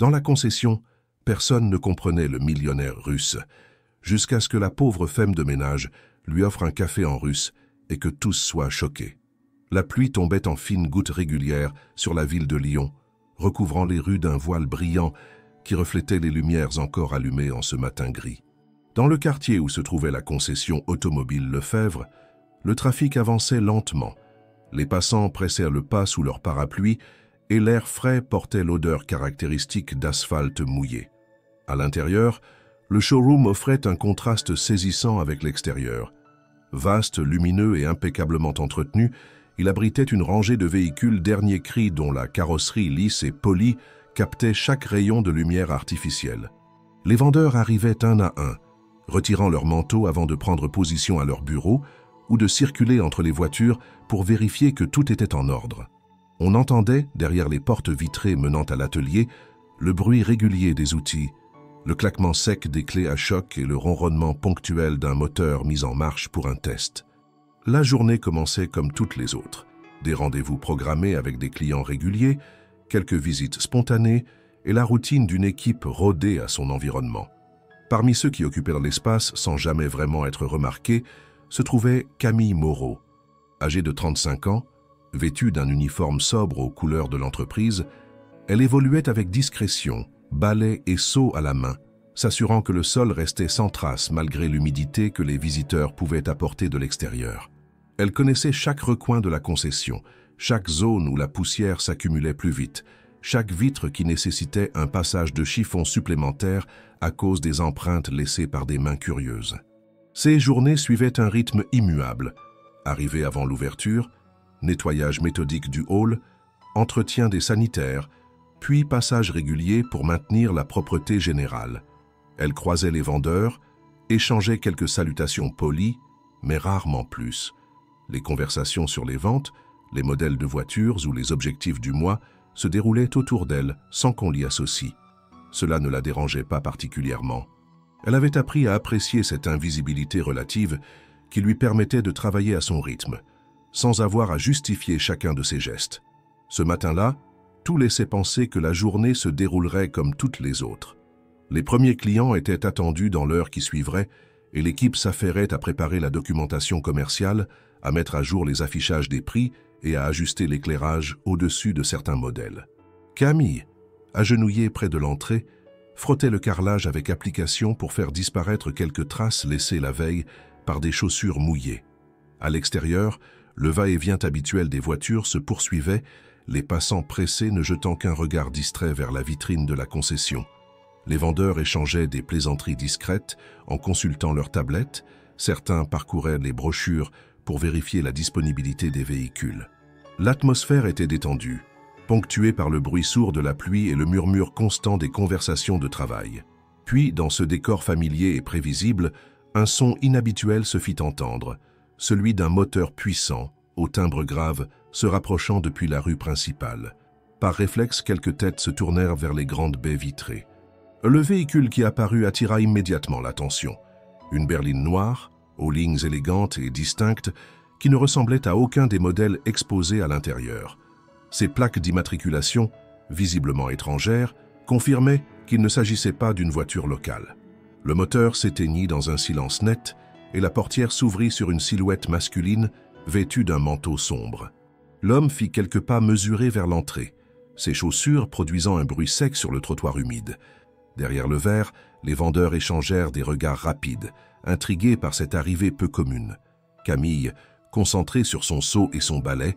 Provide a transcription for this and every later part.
Dans la concession, personne ne comprenait le millionnaire russe, jusqu'à ce que la pauvre femme de ménage lui offre un café en russe et que tous soient choqués. La pluie tombait en fines gouttes régulières sur la ville de Lyon, recouvrant les rues d'un voile brillant qui reflétait les lumières encore allumées en ce matin gris. Dans le quartier où se trouvait la concession automobile Lefebvre, le trafic avançait lentement. Les passants pressaient le pas sous leur parapluie et l'air frais portait l'odeur caractéristique d'asphalte mouillé. À l'intérieur, le showroom offrait un contraste saisissant avec l'extérieur. Vaste, lumineux et impeccablement entretenu, il abritait une rangée de véhicules dernier cri dont la carrosserie lisse et polie captait chaque rayon de lumière artificielle. Les vendeurs arrivaient un à un, retirant leurs manteaux avant de prendre position à leur bureau ou de circuler entre les voitures pour vérifier que tout était en ordre. On entendait, derrière les portes vitrées menant à l'atelier, le bruit régulier des outils, le claquement sec des clés à choc et le ronronnement ponctuel d'un moteur mis en marche pour un test. La journée commençait comme toutes les autres. Des rendez-vous programmés avec des clients réguliers, quelques visites spontanées et la routine d'une équipe rodée à son environnement. Parmi ceux qui occupaient l'espace sans jamais vraiment être remarqués, se trouvait Camille Moreau. Âgée de 35 ans, vêtue d'un uniforme sobre aux couleurs de l'entreprise, elle évoluait avec discrétion, balai et seau à la main, s'assurant que le sol restait sans trace malgré l'humidité que les visiteurs pouvaient apporter de l'extérieur. Elle connaissait chaque recoin de la concession, chaque zone où la poussière s'accumulait plus vite, chaque vitre qui nécessitait un passage de chiffon supplémentaire à cause des empreintes laissées par des mains curieuses. Ces journées suivaient un rythme immuable. Arrivée avant l'ouverture, nettoyage méthodique du hall, entretien des sanitaires, puis passage régulier pour maintenir la propreté générale. Elle croisait les vendeurs, échangeait quelques salutations polies, mais rarement plus. Les conversations sur les ventes, les modèles de voitures ou les objectifs du mois se déroulaient autour d'elle sans qu'on l'y associe. Cela ne la dérangeait pas particulièrement. Elle avait appris à apprécier cette invisibilité relative qui lui permettait de travailler à son rythme, sans avoir à justifier chacun de ses gestes. Ce matin-là, tout laissait penser que la journée se déroulerait comme toutes les autres. Les premiers clients étaient attendus dans l'heure qui suivrait et l'équipe s'affairait à préparer la documentation commerciale, à mettre à jour les affichages des prix et à ajuster l'éclairage au-dessus de certains modèles. Camille, agenouillée près de l'entrée, frottait le carrelage avec application pour faire disparaître quelques traces laissées la veille par des chaussures mouillées. À l'extérieur, le va-et-vient habituel des voitures se poursuivait, les passants pressés ne jetant qu'un regard distrait vers la vitrine de la concession. Les vendeurs échangeaient des plaisanteries discrètes en consultant leurs tablettes, certains parcouraient les brochures pour vérifier la disponibilité des véhicules. L'atmosphère était détendue, ponctuée par le bruit sourd de la pluie et le murmure constant des conversations de travail. Puis, dans ce décor familier et prévisible, un son inhabituel se fit entendre, celui d'un moteur puissant, au timbre grave, se rapprochant depuis la rue principale. Par réflexe, quelques têtes se tournèrent vers les grandes baies vitrées. Le véhicule qui apparut attira immédiatement l'attention. Une berline noire, aux lignes élégantes et distinctes, qui ne ressemblait à aucun des modèles exposés à l'intérieur. Ses plaques d'immatriculation, visiblement étrangères, confirmaient qu'il ne s'agissait pas d'une voiture locale. Le moteur s'éteignit dans un silence net et la portière s'ouvrit sur une silhouette masculine vêtue d'un manteau sombre. L'homme fit quelques pas mesurés vers l'entrée, ses chaussures produisant un bruit sec sur le trottoir humide. Derrière le verre, les vendeurs échangèrent des regards rapides, intrigués par cette arrivée peu commune. Camille, concentrée sur son seau et son balai,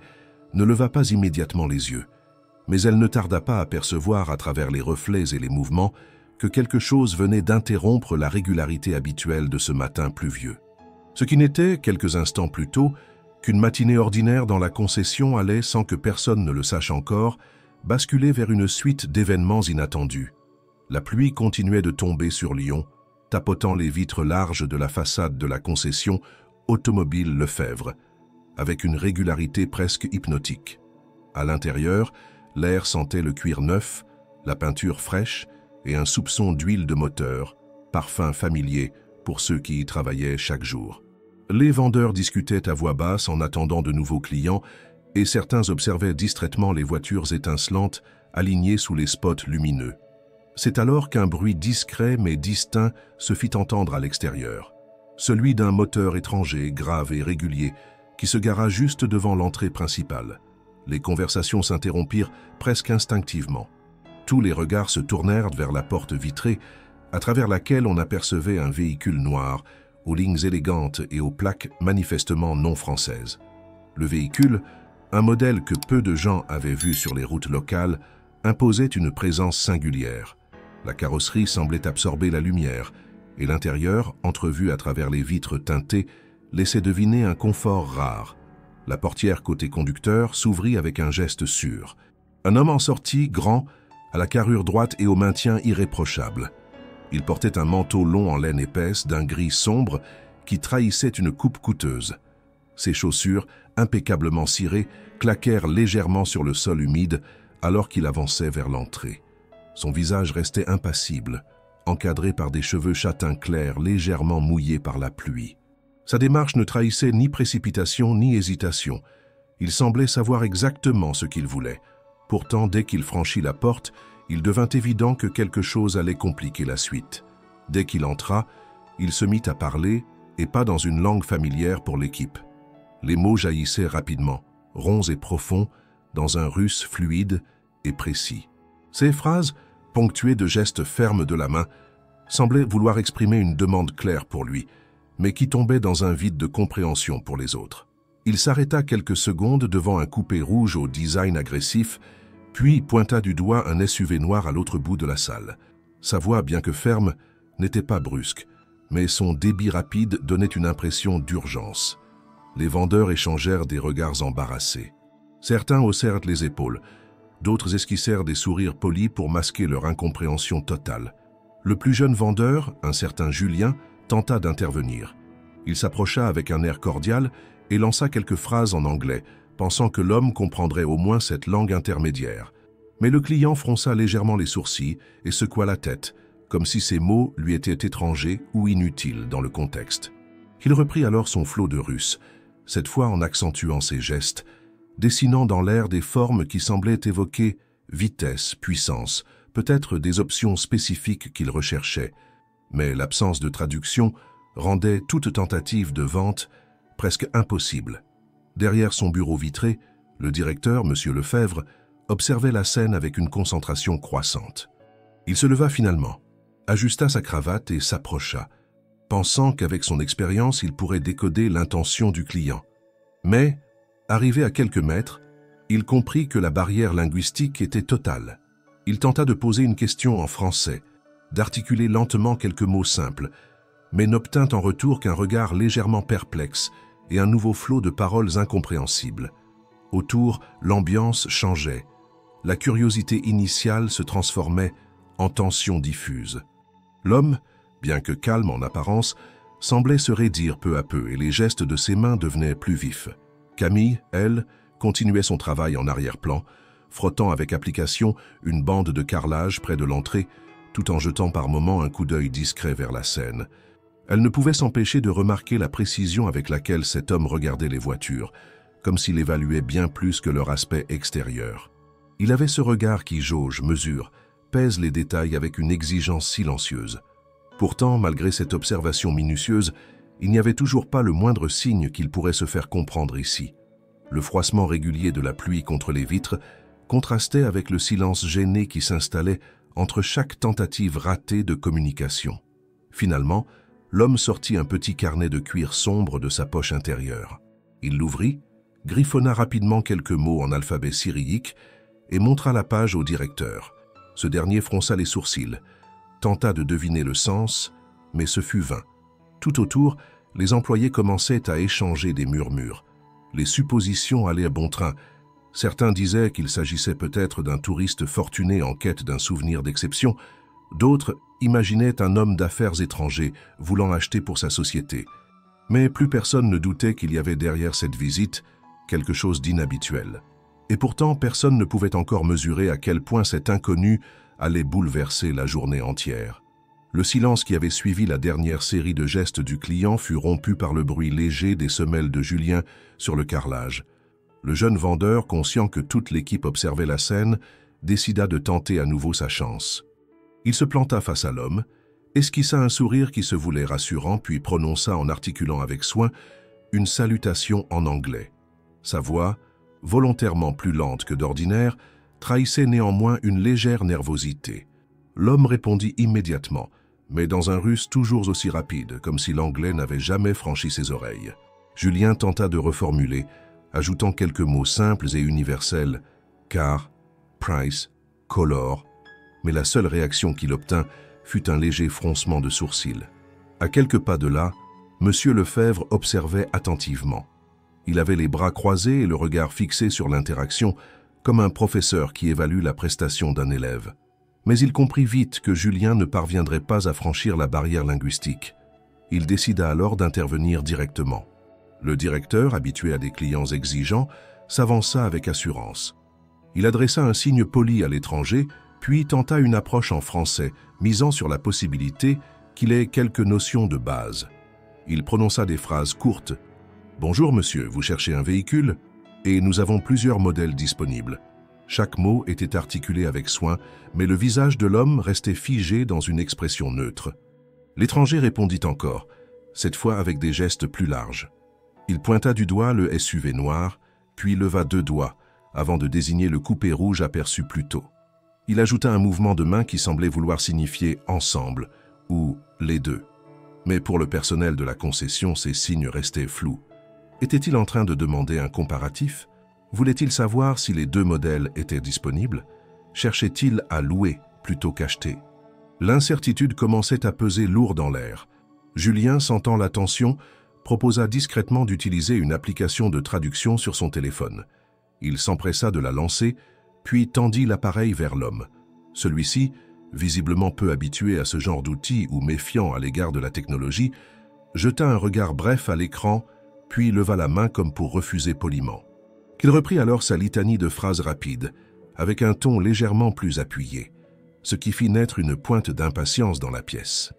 ne leva pas immédiatement les yeux, mais elle ne tarda pas à percevoir à travers les reflets et les mouvements que quelque chose venait d'interrompre la régularité habituelle de ce matin pluvieux. Ce qui n'était, quelques instants plus tôt, qu'une matinée ordinaire dans la concession allait, sans que personne ne le sache encore, basculer vers une suite d'événements inattendus. La pluie continuait de tomber sur Lyon, tapotant les vitres larges de la façade de la concession automobile Lefebvre, avec une régularité presque hypnotique. À l'intérieur, l'air sentait le cuir neuf, la peinture fraîche et un soupçon d'huile de moteur, parfum familier pour ceux qui y travaillaient chaque jour. Les vendeurs discutaient à voix basse en attendant de nouveaux clients et certains observaient distraitement les voitures étincelantes alignées sous les spots lumineux. C'est alors qu'un bruit discret mais distinct se fit entendre à l'extérieur. Celui d'un moteur étranger, grave et régulier, qui se gara juste devant l'entrée principale. Les conversations s'interrompirent presque instinctivement. Tous les regards se tournèrent vers la porte vitrée, à travers laquelle on apercevait un véhicule noir, aux lignes élégantes et aux plaques manifestement non françaises. Le véhicule, un modèle que peu de gens avaient vu sur les routes locales, imposait une présence singulière. La carrosserie semblait absorber la lumière, et l'intérieur, entrevu à travers les vitres teintées, laissait deviner un confort rare. La portière côté conducteur s'ouvrit avec un geste sûr. Un homme en sortit, grand, à la carrure droite et au maintien irréprochable. Il portait un manteau long en laine épaisse d'un gris sombre qui trahissait une coupe coûteuse. Ses chaussures, impeccablement cirées, claquèrent légèrement sur le sol humide alors qu'il avançait vers l'entrée. Son visage restait impassible, encadré par des cheveux châtains clairs légèrement mouillés par la pluie. Sa démarche ne trahissait ni précipitation ni hésitation. Il semblait savoir exactement ce qu'il voulait. Pourtant, dès qu'il franchit la porte, il devint évident que quelque chose allait compliquer la suite. Dès qu'il entra, il se mit à parler, et pas dans une langue familière pour l'équipe. Les mots jaillissaient rapidement, ronds et profonds, dans un russe fluide et précis. Ces phrases, ponctuées de gestes fermes de la main, semblaient vouloir exprimer une demande claire pour lui, mais qui tombait dans un vide de compréhension pour les autres. Il s'arrêta quelques secondes devant un coupé rouge au design agressif, puis pointa du doigt un SUV noir à l'autre bout de la salle. Sa voix, bien que ferme, n'était pas brusque, mais son débit rapide donnait une impression d'urgence. Les vendeurs échangèrent des regards embarrassés. Certains haussèrent les épaules, d'autres esquissèrent des sourires polis pour masquer leur incompréhension totale. Le plus jeune vendeur, un certain Julien, tenta d'intervenir. Il s'approcha avec un air cordial et lança quelques phrases en anglais, pensant que l'homme comprendrait au moins cette langue intermédiaire. Mais le client fronça légèrement les sourcils et secoua la tête, comme si ces mots lui étaient étrangers ou inutiles dans le contexte. Il reprit alors son flot de russe, cette fois en accentuant ses gestes, dessinant dans l'air des formes qui semblaient évoquer vitesse, puissance, peut-être des options spécifiques qu'il recherchait. Mais l'absence de traduction rendait toute tentative de vente presque impossible. Derrière son bureau vitré, le directeur, M. Lefebvre, observait la scène avec une concentration croissante. Il se leva finalement, ajusta sa cravate et s'approcha, pensant qu'avec son expérience, il pourrait décoder l'intention du client. Mais, arrivé à quelques mètres, il comprit que la barrière linguistique était totale. Il tenta de poser une question en français, d'articuler lentement quelques mots simples, mais n'obtint en retour qu'un regard légèrement perplexe et un nouveau flot de paroles incompréhensibles. Autour, l'ambiance changeait. La curiosité initiale se transformait en tension diffuse. L'homme, bien que calme en apparence, semblait se raidir peu à peu et les gestes de ses mains devenaient plus vifs. Camille, elle, continuait son travail en arrière-plan, frottant avec application une bande de carrelage près de l'entrée, tout en jetant par moments un coup d'œil discret vers la scène. Elle ne pouvait s'empêcher de remarquer la précision avec laquelle cet homme regardait les voitures, comme s'il évaluait bien plus que leur aspect extérieur. Il avait ce regard qui jauge, mesure, pèse les détails avec une exigence silencieuse. Pourtant, malgré cette observation minutieuse, il n'y avait toujours pas le moindre signe qu'il pourrait se faire comprendre ici. Le froissement régulier de la pluie contre les vitres contrastait avec le silence gêné qui s'installait entre chaque tentative ratée de communication. Finalement, l'homme sortit un petit carnet de cuir sombre de sa poche intérieure. Il l'ouvrit, griffonna rapidement quelques mots en alphabet cyrillique et montra la page au directeur. Ce dernier fronça les sourcils, tenta de deviner le sens, mais ce fut vain. Tout autour, les employés commençaient à échanger des murmures. Les suppositions allaient à bon train. Certains disaient qu'il s'agissait peut-être d'un touriste fortuné en quête d'un souvenir d'exception. D'autres imaginaient un homme d'affaires étranger voulant acheter pour sa société. Mais plus personne ne doutait qu'il y avait derrière cette visite quelque chose d'inhabituel. Et pourtant, personne ne pouvait encore mesurer à quel point cet inconnu allait bouleverser la journée entière. Le silence qui avait suivi la dernière série de gestes du client fut rompu par le bruit léger des semelles de Julien sur le carrelage. Le jeune vendeur, conscient que toute l'équipe observait la scène, décida de tenter à nouveau sa chance. Il se planta face à l'homme, esquissa un sourire qui se voulait rassurant, puis prononça en articulant avec soin une salutation en anglais. Sa voix, volontairement plus lente que d'ordinaire, trahissait néanmoins une légère nervosité. L'homme répondit immédiatement, mais dans un russe toujours aussi rapide, comme si l'anglais n'avait jamais franchi ses oreilles. Julien tenta de reformuler, ajoutant quelques mots simples et universels, car, price, color, mais la seule réaction qu'il obtint fut un léger froncement de sourcils. À quelques pas de là, M. Lefebvre observait attentivement. Il avait les bras croisés et le regard fixé sur l'interaction, comme un professeur qui évalue la prestation d'un élève. Mais il comprit vite que Julien ne parviendrait pas à franchir la barrière linguistique. Il décida alors d'intervenir directement. Le directeur, habitué à des clients exigeants, s'avança avec assurance. Il adressa un signe poli à l'étranger, puis tenta une approche en français, misant sur la possibilité qu'il ait quelques notions de base. Il prononça des phrases courtes. « Bonjour monsieur, vous cherchez un véhicule ? Et nous avons plusieurs modèles disponibles. » Chaque mot était articulé avec soin, mais le visage de l'homme restait figé dans une expression neutre. L'étranger répondit encore, cette fois avec des gestes plus larges. Il pointa du doigt le SUV noir, puis leva 2 doigts, avant de désigner le coupé rouge aperçu plus tôt. Il ajouta un mouvement de main qui semblait vouloir signifier « ensemble » ou « les deux ». Mais pour le personnel de la concession, ces signes restaient flous. Était-il en train de demander un comparatif? Voulait-il savoir si les 2 modèles étaient disponibles? Cherchait-il à louer plutôt qu'acheter? L'incertitude commençait à peser lourd dans l'air. Julien, sentant la tension, proposa discrètement d'utiliser une application de traduction sur son téléphone. Il s'empressa de la lancer, puis tendit l'appareil vers l'homme. Celui-ci, visiblement peu habitué à ce genre d'outils ou méfiant à l'égard de la technologie, jeta un regard bref à l'écran, puis leva la main comme pour refuser poliment. Il reprit alors sa litanie de phrases rapides, avec un ton légèrement plus appuyé, ce qui fit naître une pointe d'impatience dans la pièce.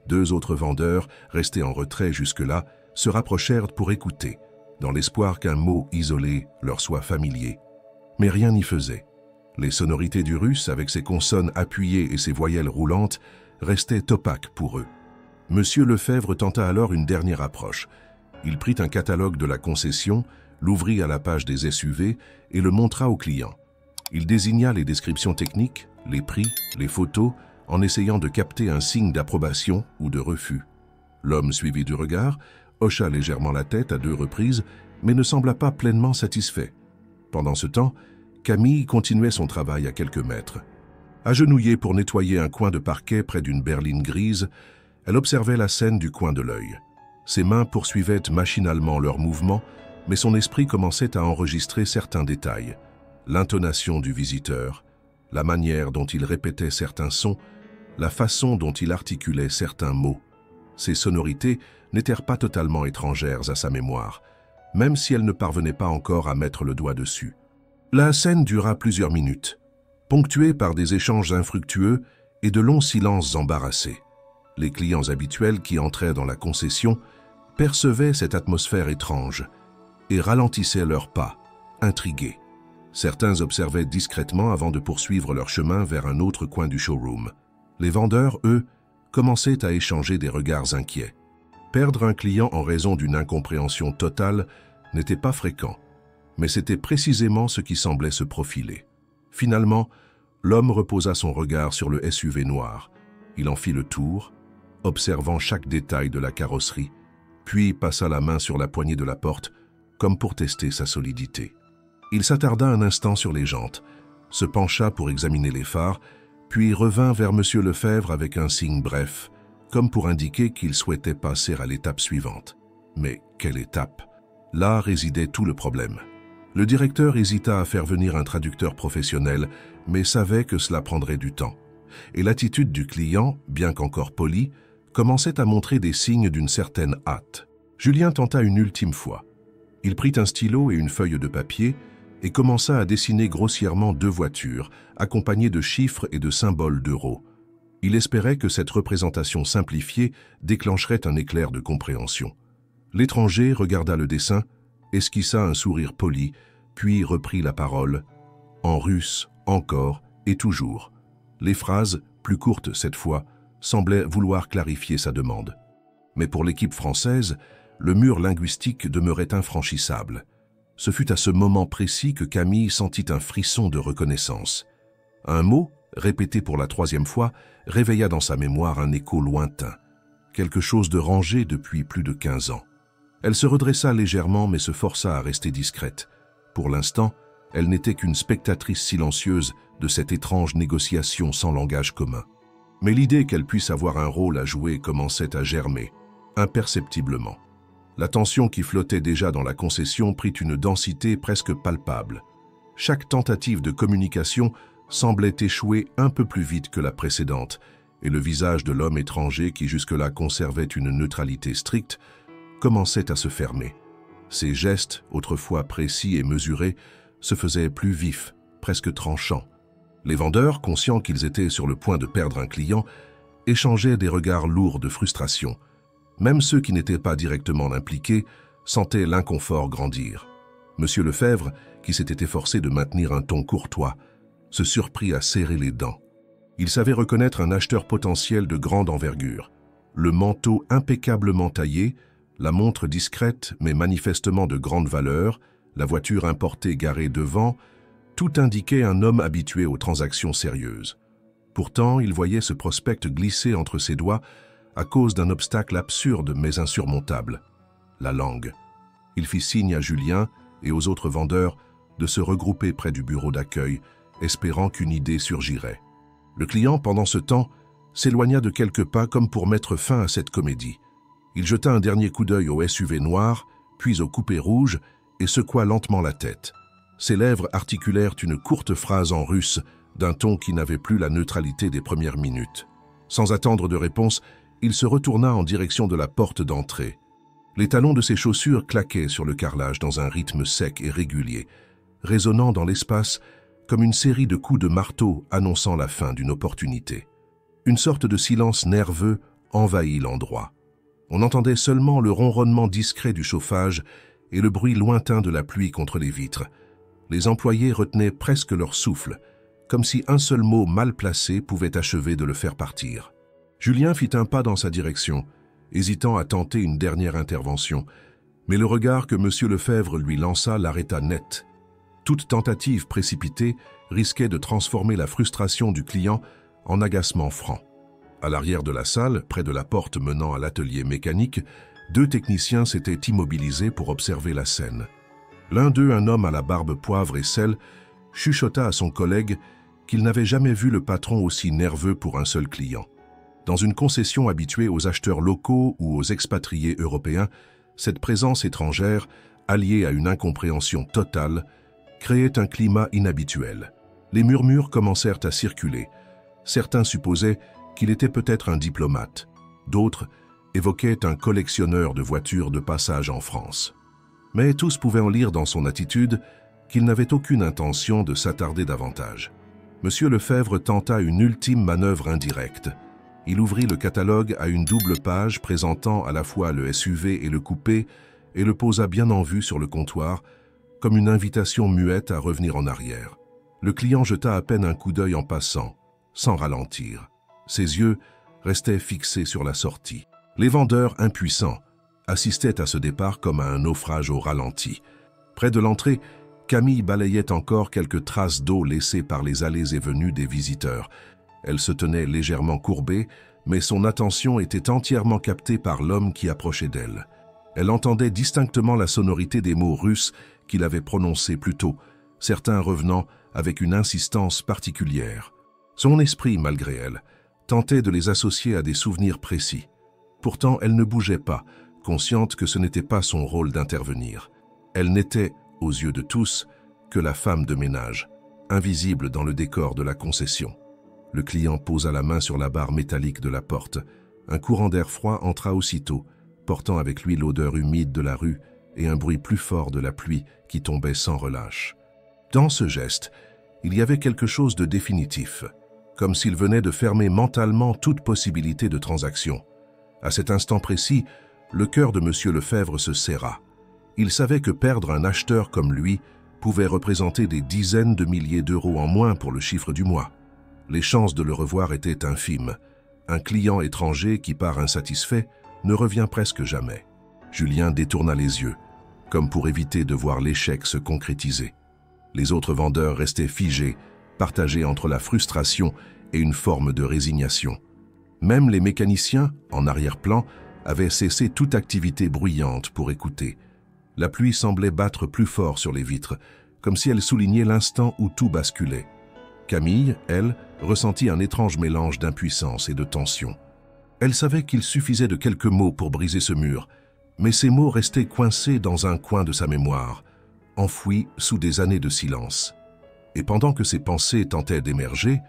2 autres vendeurs, restés en retrait jusque-là, se rapprochèrent pour écouter, dans l'espoir qu'un mot isolé leur soit familier. Mais rien n'y faisait. Les sonorités du russe, avec ses consonnes appuyées et ses voyelles roulantes, restaient opaques pour eux. Monsieur Lefebvre tenta alors une dernière approche. Il prit un catalogue de la concession, l'ouvrit à la page des SUV et le montra au client. Il désigna les descriptions techniques, les prix, les photos, en essayant de capter un signe d'approbation ou de refus. L'homme suivit du regard, hocha légèrement la tête à 2 reprises, mais ne sembla pas pleinement satisfait. Pendant ce temps, Camille continuait son travail à quelques mètres. Agenouillée pour nettoyer un coin de parquet près d'une berline grise, elle observait la scène du coin de l'œil. Ses mains poursuivaient machinalement leurs mouvements, mais son esprit commençait à enregistrer certains détails. L'intonation du visiteur, la manière dont il répétait certains sons, la façon dont il articulait certains mots. Ces sonorités n'étaient pas totalement étrangères à sa mémoire, même si elle ne parvenait pas encore à mettre le doigt dessus. La scène dura plusieurs minutes, ponctuée par des échanges infructueux et de longs silences embarrassés. Les clients habituels qui entraient dans la concession percevaient cette atmosphère étrange et ralentissaient leurs pas, intrigués. Certains observaient discrètement avant de poursuivre leur chemin vers un autre coin du showroom. Les vendeurs, eux, commençaient à échanger des regards inquiets. Perdre un client en raison d'une incompréhension totale n'était pas fréquent, mais c'était précisément ce qui semblait se profiler. Finalement, l'homme reposa son regard sur le SUV noir. Il en fit le tour, observant chaque détail de la carrosserie, puis passa la main sur la poignée de la porte, comme pour tester sa solidité. Il s'attarda un instant sur les jantes, se pencha pour examiner les phares, puis revint vers M. Lefebvre avec un signe bref, comme pour indiquer qu'il souhaitait passer à l'étape suivante. Mais quelle étape? Là résidait tout le problème. Le directeur hésita à faire venir un traducteur professionnel, mais savait que cela prendrait du temps. Et l'attitude du client, bien qu'encore polie, commençait à montrer des signes d'une certaine hâte. Julien tenta une ultime fois. Il prit un stylo et une feuille de papier et commença à dessiner grossièrement 2 voitures, accompagnées de chiffres et de symboles d'euros. Il espérait que cette représentation simplifiée déclencherait un éclair de compréhension. L'étranger regarda le dessin, esquissa un sourire poli, puis reprit la parole, en russe, encore et toujours. Les phrases plus courte cette fois, semblait vouloir clarifier sa demande. Mais pour l'équipe française, le mur linguistique demeurait infranchissable. Ce fut à ce moment précis que Camille sentit un frisson de reconnaissance. Un mot, répété pour la 3e fois, réveilla dans sa mémoire un écho lointain, quelque chose de rangé depuis plus de 15 ans. Elle se redressa légèrement mais se força à rester discrète. Pour l'instant, elle n'était qu'une spectatrice silencieuse de cette étrange négociation sans langage commun. Mais l'idée qu'elle puisse avoir un rôle à jouer commençait à germer, imperceptiblement. La tension qui flottait déjà dans la concession prit une densité presque palpable. Chaque tentative de communication semblait échouer un peu plus vite que la précédente, et le visage de l'homme étranger qui jusque-là conservait une neutralité stricte commençait à se fermer. Ses gestes, autrefois précis et mesurés, se faisaient plus vifs, presque tranchants. Les vendeurs, conscients qu'ils étaient sur le point de perdre un client, échangeaient des regards lourds de frustration. Même ceux qui n'étaient pas directement impliqués sentaient l'inconfort grandir. Monsieur Lefebvre, qui s'était efforcé de maintenir un ton courtois, se surprit à serrer les dents. Il savait reconnaître un acheteur potentiel de grande envergure. Le manteau impeccablement taillé, la montre discrète mais manifestement de grande valeur, la voiture importée garée devant, tout indiquait un homme habitué aux transactions sérieuses. Pourtant, il voyait ce prospect glisser entre ses doigts à cause d'un obstacle absurde mais insurmontable, la langue. Il fit signe à Julien et aux autres vendeurs de se regrouper près du bureau d'accueil, espérant qu'une idée surgirait. Le client, pendant ce temps, s'éloigna de quelques pas comme pour mettre fin à cette comédie. Il jeta un dernier coup d'œil au SUV noir, puis au coupé rouge, et secoua lentement la tête. Ses lèvres articulèrent une courte phrase en russe, d'un ton qui n'avait plus la neutralité des premières minutes. Sans attendre de réponse, il se retourna en direction de la porte d'entrée. Les talons de ses chaussures claquaient sur le carrelage dans un rythme sec et régulier, résonnant dans l'espace comme une série de coups de marteau annonçant la fin d'une opportunité. Une sorte de silence nerveux envahit l'endroit. On entendait seulement le ronronnement discret du chauffage et le bruit lointain de la pluie contre les vitres. Les employés retenaient presque leur souffle, comme si un seul mot mal placé pouvait achever de le faire partir. Julien fit un pas dans sa direction, hésitant à tenter une dernière intervention, mais le regard que M. Lefebvre lui lança l'arrêta net. Toute tentative précipitée risquait de transformer la frustration du client en agacement franc. À l'arrière de la salle, près de la porte menant à l'atelier mécanique, 2 techniciens s'étaient immobilisés pour observer la scène. L'un d'eux, un homme à la barbe poivre et sel, chuchota à son collègue qu'il n'avait jamais vu le patron aussi nerveux pour un seul client. Dans une concession habituée aux acheteurs locaux ou aux expatriés européens, cette présence étrangère, alliée à une incompréhension totale, créait un climat inhabituel. Les murmures commencèrent à circuler. Certains supposaient qu'il était peut-être un diplomate. D'autres évoquaient un collectionneur de voitures de passage en France. Mais tous pouvaient en lire dans son attitude qu'il n'avait aucune intention de s'attarder davantage. Monsieur Lefebvre tenta une ultime manœuvre indirecte. Il ouvrit le catalogue à une double page présentant à la fois le SUV et le coupé et le posa bien en vue sur le comptoir, comme une invitation muette à revenir en arrière. Le client jeta à peine un coup d'œil en passant, sans ralentir. Ses yeux restaient fixés sur la sortie. Les vendeurs, impuissants, assistaient à ce départ comme à un naufrage au ralenti. Près de l'entrée, Camille balayait encore quelques traces d'eau laissées par les allées et venues des visiteurs. Elle se tenait légèrement courbée, mais son attention était entièrement captée par l'homme qui approchait d'elle. Elle entendait distinctement la sonorité des mots russes qu'il avait prononcés plus tôt, certains revenant avec une insistance particulière. Son esprit, malgré elle, tentait de les associer à des souvenirs précis. Pourtant, elle ne bougeait pas, consciente que ce n'était pas son rôle d'intervenir. Elle n'était, aux yeux de tous, que la femme de ménage, invisible dans le décor de la concession. Le client posa la main sur la barre métallique de la porte. Un courant d'air froid entra aussitôt, portant avec lui l'odeur humide de la rue et un bruit plus fort de la pluie qui tombait sans relâche. Dans ce geste, il y avait quelque chose de définitif, comme s'il venait de fermer mentalement toute possibilité de transaction. À cet instant précis, le cœur de M. Lefebvre se serra. Il savait que perdre un acheteur comme lui pouvait représenter des dizaines de milliers d'euros en moins pour le chiffre du mois. Les chances de le revoir étaient infimes. Un client étranger qui part insatisfait ne revient presque jamais. Julien détourna les yeux, comme pour éviter de voir l'échec se concrétiser. Les autres vendeurs restaient figés, partagés entre la frustration et une forme de résignation. Même les mécaniciens, en arrière-plan, avaient cessé toute activité bruyante pour écouter. La pluie semblait battre plus fort sur les vitres, comme si elle soulignait l'instant où tout basculait. Camille, elle, ressentit un étrange mélange d'impuissance et de tension. Elle savait qu'il suffisait de quelques mots pour briser ce mur, mais ces mots restaient coincés dans un coin de sa mémoire, enfouis sous des années de silence. Et pendant que ses pensées tentaient d'émerger,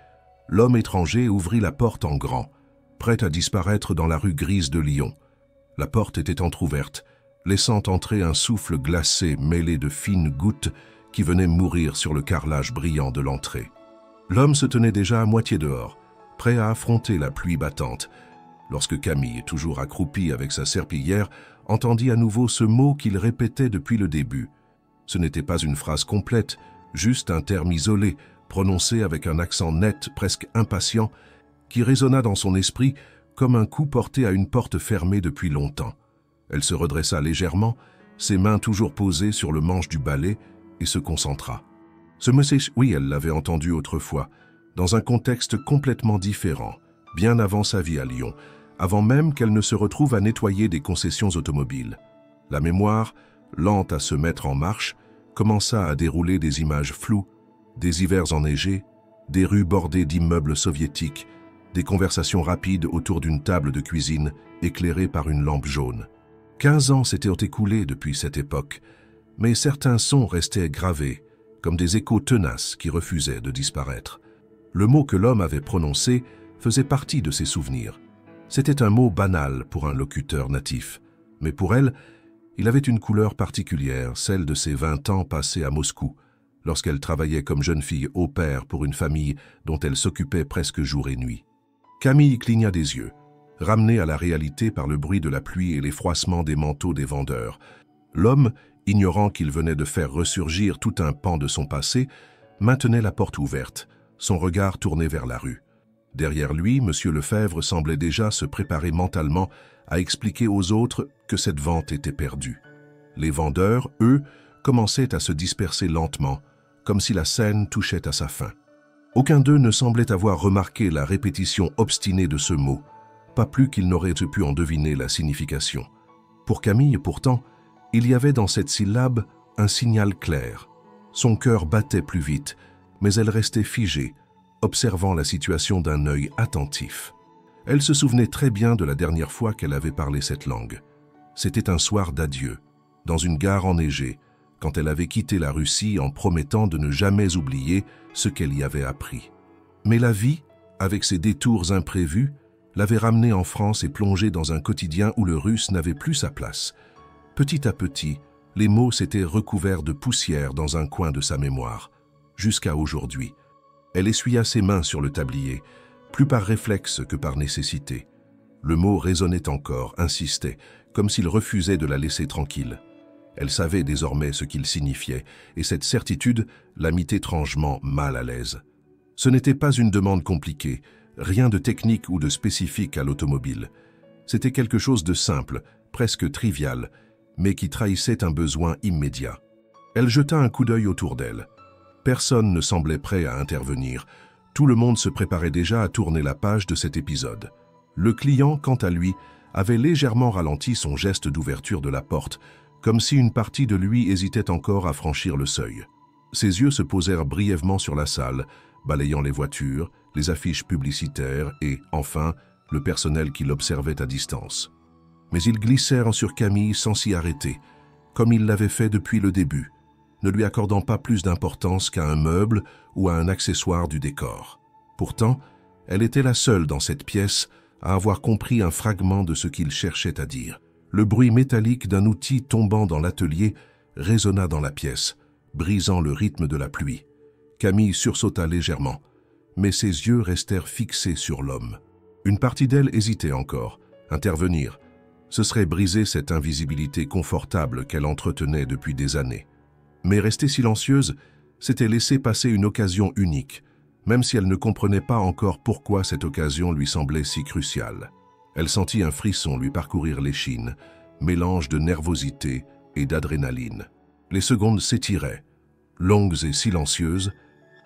l'homme étranger ouvrit la porte en grand, prêt à disparaître dans la rue grise de Lyon. La porte était entr'ouverte, laissant entrer un souffle glacé mêlé de fines gouttes qui venaient mourir sur le carrelage brillant de l'entrée. L'homme se tenait déjà à moitié dehors, prêt à affronter la pluie battante, lorsque Camille, toujours accroupie avec sa serpillière, entendit à nouveau ce mot qu'il répétait depuis le début. Ce n'était pas une phrase complète, juste un terme isolé, prononcé avec un accent net, presque impatient, qui résonna dans son esprit comme un coup porté à une porte fermée depuis longtemps. Elle se redressa légèrement, ses mains toujours posées sur le manche du balai, et se concentra. Ce message, oui, elle l'avait entendu autrefois, dans un contexte complètement différent, bien avant sa vie à Lyon, avant même qu'elle ne se retrouve à nettoyer des concessions automobiles. La mémoire, lente à se mettre en marche, commença à dérouler des images floues, des hivers enneigés, des rues bordées d'immeubles soviétiques, des conversations rapides autour d'une table de cuisine éclairée par une lampe jaune. 15 ans s'étaient écoulés depuis cette époque, mais certains sons restaient gravés, comme des échos tenaces qui refusaient de disparaître. Le mot que l'homme avait prononcé faisait partie de ses souvenirs. C'était un mot banal pour un locuteur natif, mais pour elle, il avait une couleur particulière, celle de ses 20 ans passés à Moscou, lorsqu'elle travaillait comme jeune fille au pair pour une famille dont elle s'occupait presque jour et nuit. Camille cligna des yeux, ramenée à la réalité par le bruit de la pluie et les froissements des manteaux des vendeurs. L'homme, ignorant qu'il venait de faire ressurgir tout un pan de son passé, maintenait la porte ouverte, son regard tourné vers la rue. Derrière lui, M. Lefebvre semblait déjà se préparer mentalement à expliquer aux autres que cette vente était perdue. Les vendeurs, eux, commençaient à se disperser lentement, comme si la scène touchait à sa fin. Aucun d'eux ne semblait avoir remarqué la répétition obstinée de ce mot, pas plus qu'il n'aurait pu en deviner la signification. Pour Camille, pourtant, il y avait dans cette syllabe un signal clair. Son cœur battait plus vite, mais elle restait figée, observant la situation d'un œil attentif. Elle se souvenait très bien de la dernière fois qu'elle avait parlé cette langue. C'était un soir d'adieu, dans une gare enneigée, quand elle avait quitté la Russie en promettant de ne jamais oublier ce qu'elle y avait appris. Mais la vie, avec ses détours imprévus, l'avait ramenée en France et plongée dans un quotidien où le russe n'avait plus sa place. Petit à petit, les mots s'étaient recouverts de poussière dans un coin de sa mémoire, jusqu'à aujourd'hui. Elle essuya ses mains sur le tablier, plus par réflexe que par nécessité. Le mot résonnait encore, insistait, comme s'il refusait de la laisser tranquille. Elle savait désormais ce qu'il signifiait, et cette certitude la mit étrangement mal à l'aise. Ce n'était pas une demande compliquée, rien de technique ou de spécifique à l'automobile. C'était quelque chose de simple, presque trivial, mais qui trahissait un besoin immédiat. Elle jeta un coup d'œil autour d'elle. Personne ne semblait prêt à intervenir. Tout le monde se préparait déjà à tourner la page de cet épisode. Le client, quant à lui, avait légèrement ralenti son geste d'ouverture de la porte, comme si une partie de lui hésitait encore à franchir le seuil. Ses yeux se posèrent brièvement sur la salle, balayant les voitures, les affiches publicitaires et, enfin, le personnel qui l'observait à distance. Mais ils glissèrent sur Camille sans s'y arrêter, comme ils l'avaient fait depuis le début, ne lui accordant pas plus d'importance qu'à un meuble ou à un accessoire du décor. Pourtant, elle était la seule dans cette pièce à avoir compris un fragment de ce qu'il cherchait à dire. Le bruit métallique d'un outil tombant dans l'atelier résonna dans la pièce, brisant le rythme de la pluie. Camille sursauta légèrement, mais ses yeux restèrent fixés sur l'homme. Une partie d'elle hésitait encore. Intervenir, ce serait briser cette invisibilité confortable qu'elle entretenait depuis des années. Mais rester silencieuse, c'était laisser passer une occasion unique, même si elle ne comprenait pas encore pourquoi cette occasion lui semblait si cruciale. Elle sentit un frisson lui parcourir l'échine, mélange de nervosité et d'adrénaline. Les secondes s'étiraient, longues et silencieuses,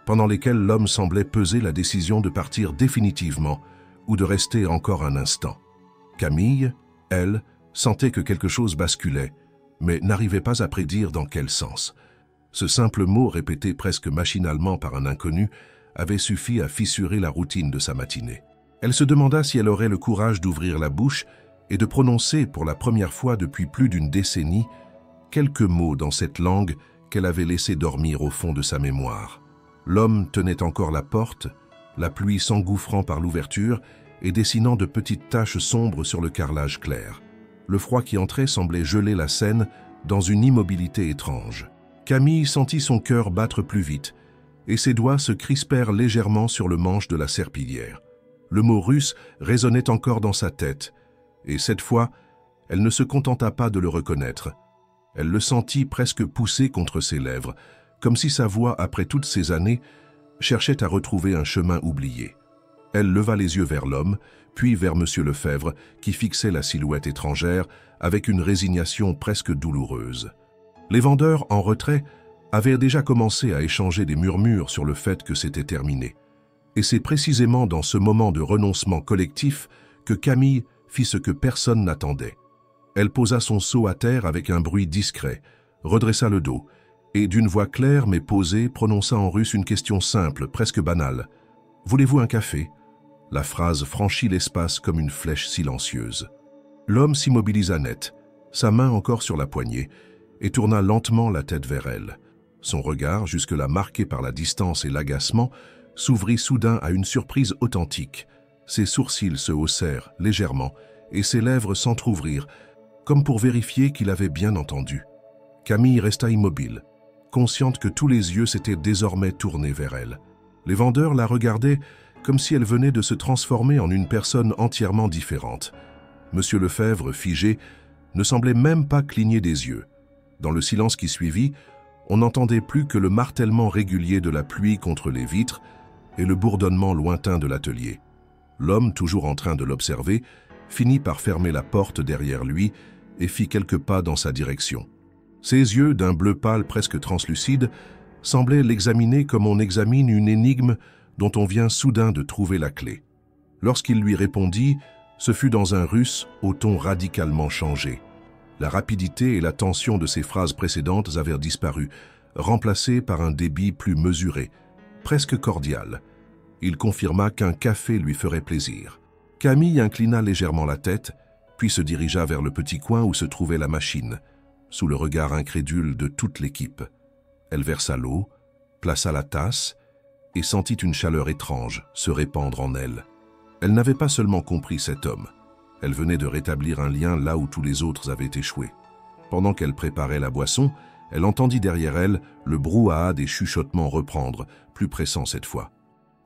pendant lesquelles l'homme semblait peser la décision de partir définitivement ou de rester encore un instant. Camille, elle, sentait que quelque chose basculait, mais n'arrivait pas à prédire dans quel sens. Ce simple mot, répété presque machinalement par un inconnu, avait suffi à fissurer la routine de sa matinée. Elle se demanda si elle aurait le courage d'ouvrir la bouche et de prononcer pour la première fois depuis plus d'une décennie quelques mots dans cette langue qu'elle avait laissé dormir au fond de sa mémoire. L'homme tenait encore la porte, la pluie s'engouffrant par l'ouverture et dessinant de petites taches sombres sur le carrelage clair. Le froid qui entrait semblait geler la scène dans une immobilité étrange. Camille sentit son cœur battre plus vite et ses doigts se crispèrent légèrement sur le manche de la serpillière. Le mot russe résonnait encore dans sa tête, et cette fois, elle ne se contenta pas de le reconnaître. Elle le sentit presque pousser contre ses lèvres, comme si sa voix, après toutes ces années, cherchait à retrouver un chemin oublié. Elle leva les yeux vers l'homme, puis vers Monsieur Lefebvre, qui fixait la silhouette étrangère avec une résignation presque douloureuse. Les vendeurs, en retrait, avaient déjà commencé à échanger des murmures sur le fait que c'était terminé. Et c'est précisément dans ce moment de renoncement collectif que Camille fit ce que personne n'attendait. Elle posa son seau à terre avec un bruit discret, redressa le dos, et d'une voix claire mais posée prononça en russe une question simple, presque banale. « Voulez-vous un café ?» La phrase franchit l'espace comme une flèche silencieuse. L'homme s'immobilisa net, sa main encore sur la poignée, et tourna lentement la tête vers elle. Son regard, jusque-là marqué par la distance et l'agacement, s'ouvrit soudain à une surprise authentique. Ses sourcils se haussèrent légèrement et ses lèvres s'entr'ouvrirent, comme pour vérifier qu'il avait bien entendu. Camille resta immobile, consciente que tous les yeux s'étaient désormais tournés vers elle. Les vendeurs la regardaient comme si elle venait de se transformer en une personne entièrement différente. Monsieur Lefebvre, figé, ne semblait même pas cligner des yeux. Dans le silence qui suivit, on n'entendait plus que le martèlement régulier de la pluie contre les vitres et le bourdonnement lointain de l'atelier. L'homme, toujours en train de l'observer, finit par fermer la porte derrière lui et fit quelques pas dans sa direction. Ses yeux, d'un bleu pâle presque translucide, semblaient l'examiner comme on examine une énigme dont on vient soudain de trouver la clé. Lorsqu'il lui répondit, ce fut dans un russe au ton radicalement changé. La rapidité et la tension de ses phrases précédentes avaient disparu, remplacées par un débit plus mesuré, presque cordial. Il confirma qu'un café lui ferait plaisir. Camille inclina légèrement la tête, puis se dirigea vers le petit coin où se trouvait la machine, sous le regard incrédule de toute l'équipe. Elle versa l'eau, plaça la tasse et sentit une chaleur étrange se répandre en elle. Elle n'avait pas seulement compris cet homme, elle venait de rétablir un lien là où tous les autres avaient échoué. Pendant qu'elle préparait la boisson, elle entendit derrière elle le brouhaha des chuchotements reprendre, plus pressant cette fois.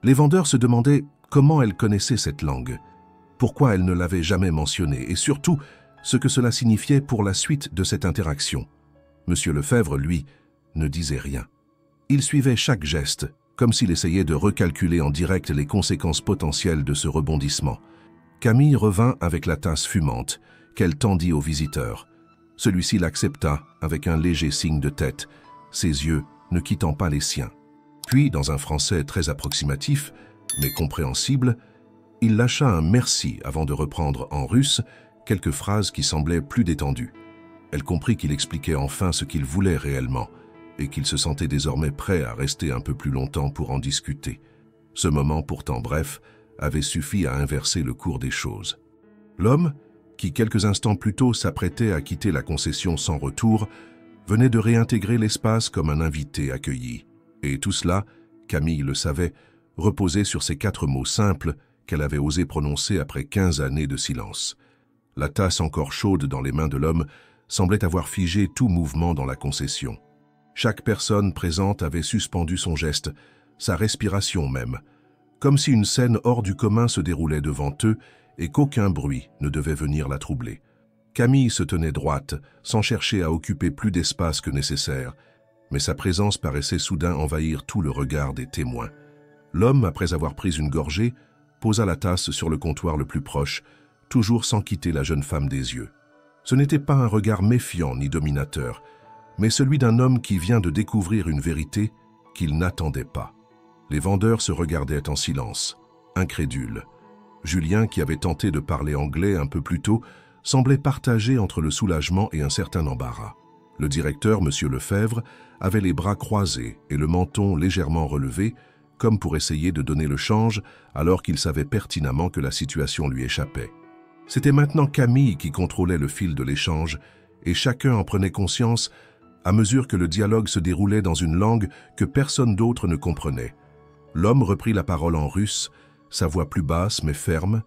Les vendeurs se demandaient comment elle connaissait cette langue, pourquoi elle ne l'avait jamais mentionnée et surtout ce que cela signifiait pour la suite de cette interaction. Monsieur Lefebvre, lui, ne disait rien. Il suivait chaque geste, comme s'il essayait de recalculer en direct les conséquences potentielles de ce rebondissement. Camille revint avec la tasse fumante, qu'elle tendit au visiteur. Celui-ci l'accepta avec un léger signe de tête, ses yeux ne quittant pas les siens. Puis, dans un français très approximatif, mais compréhensible, il lâcha un merci avant de reprendre en russe quelques phrases qui semblaient plus détendues. Elle comprit qu'il expliquait enfin ce qu'il voulait réellement et qu'il se sentait désormais prêt à rester un peu plus longtemps pour en discuter. Ce moment, pourtant bref, avait suffi à inverser le cours des choses. L'homme, qui quelques instants plus tôt s'apprêtait à quitter la concession sans retour, venait de réintégrer l'espace comme un invité accueilli. Et tout cela, Camille le savait, reposait sur ces 4 mots simples qu'elle avait osé prononcer après 15 années de silence. La tasse encore chaude dans les mains de l'homme semblait avoir figé tout mouvement dans la concession. Chaque personne présente avait suspendu son geste, sa respiration même, comme si une scène hors du commun se déroulait devant eux et qu'aucun bruit ne devait venir la troubler. Camille se tenait droite, sans chercher à occuper plus d'espace que nécessaire, mais sa présence paraissait soudain envahir tout le regard des témoins. L'homme, après avoir pris une gorgée, posa la tasse sur le comptoir le plus proche, toujours sans quitter la jeune femme des yeux. Ce n'était pas un regard méfiant ni dominateur, mais celui d'un homme qui vient de découvrir une vérité qu'il n'attendait pas. Les vendeurs se regardaient en silence, incrédules. Julien, qui avait tenté de parler anglais un peu plus tôt, semblait partagé entre le soulagement et un certain embarras. Le directeur, M. Lefebvre, avait les bras croisés et le menton légèrement relevé, comme pour essayer de donner le change, alors qu'il savait pertinemment que la situation lui échappait. C'était maintenant Camille qui contrôlait le fil de l'échange, et chacun en prenait conscience à mesure que le dialogue se déroulait dans une langue que personne d'autre ne comprenait. L'homme reprit la parole en russe, sa voix plus basse mais ferme,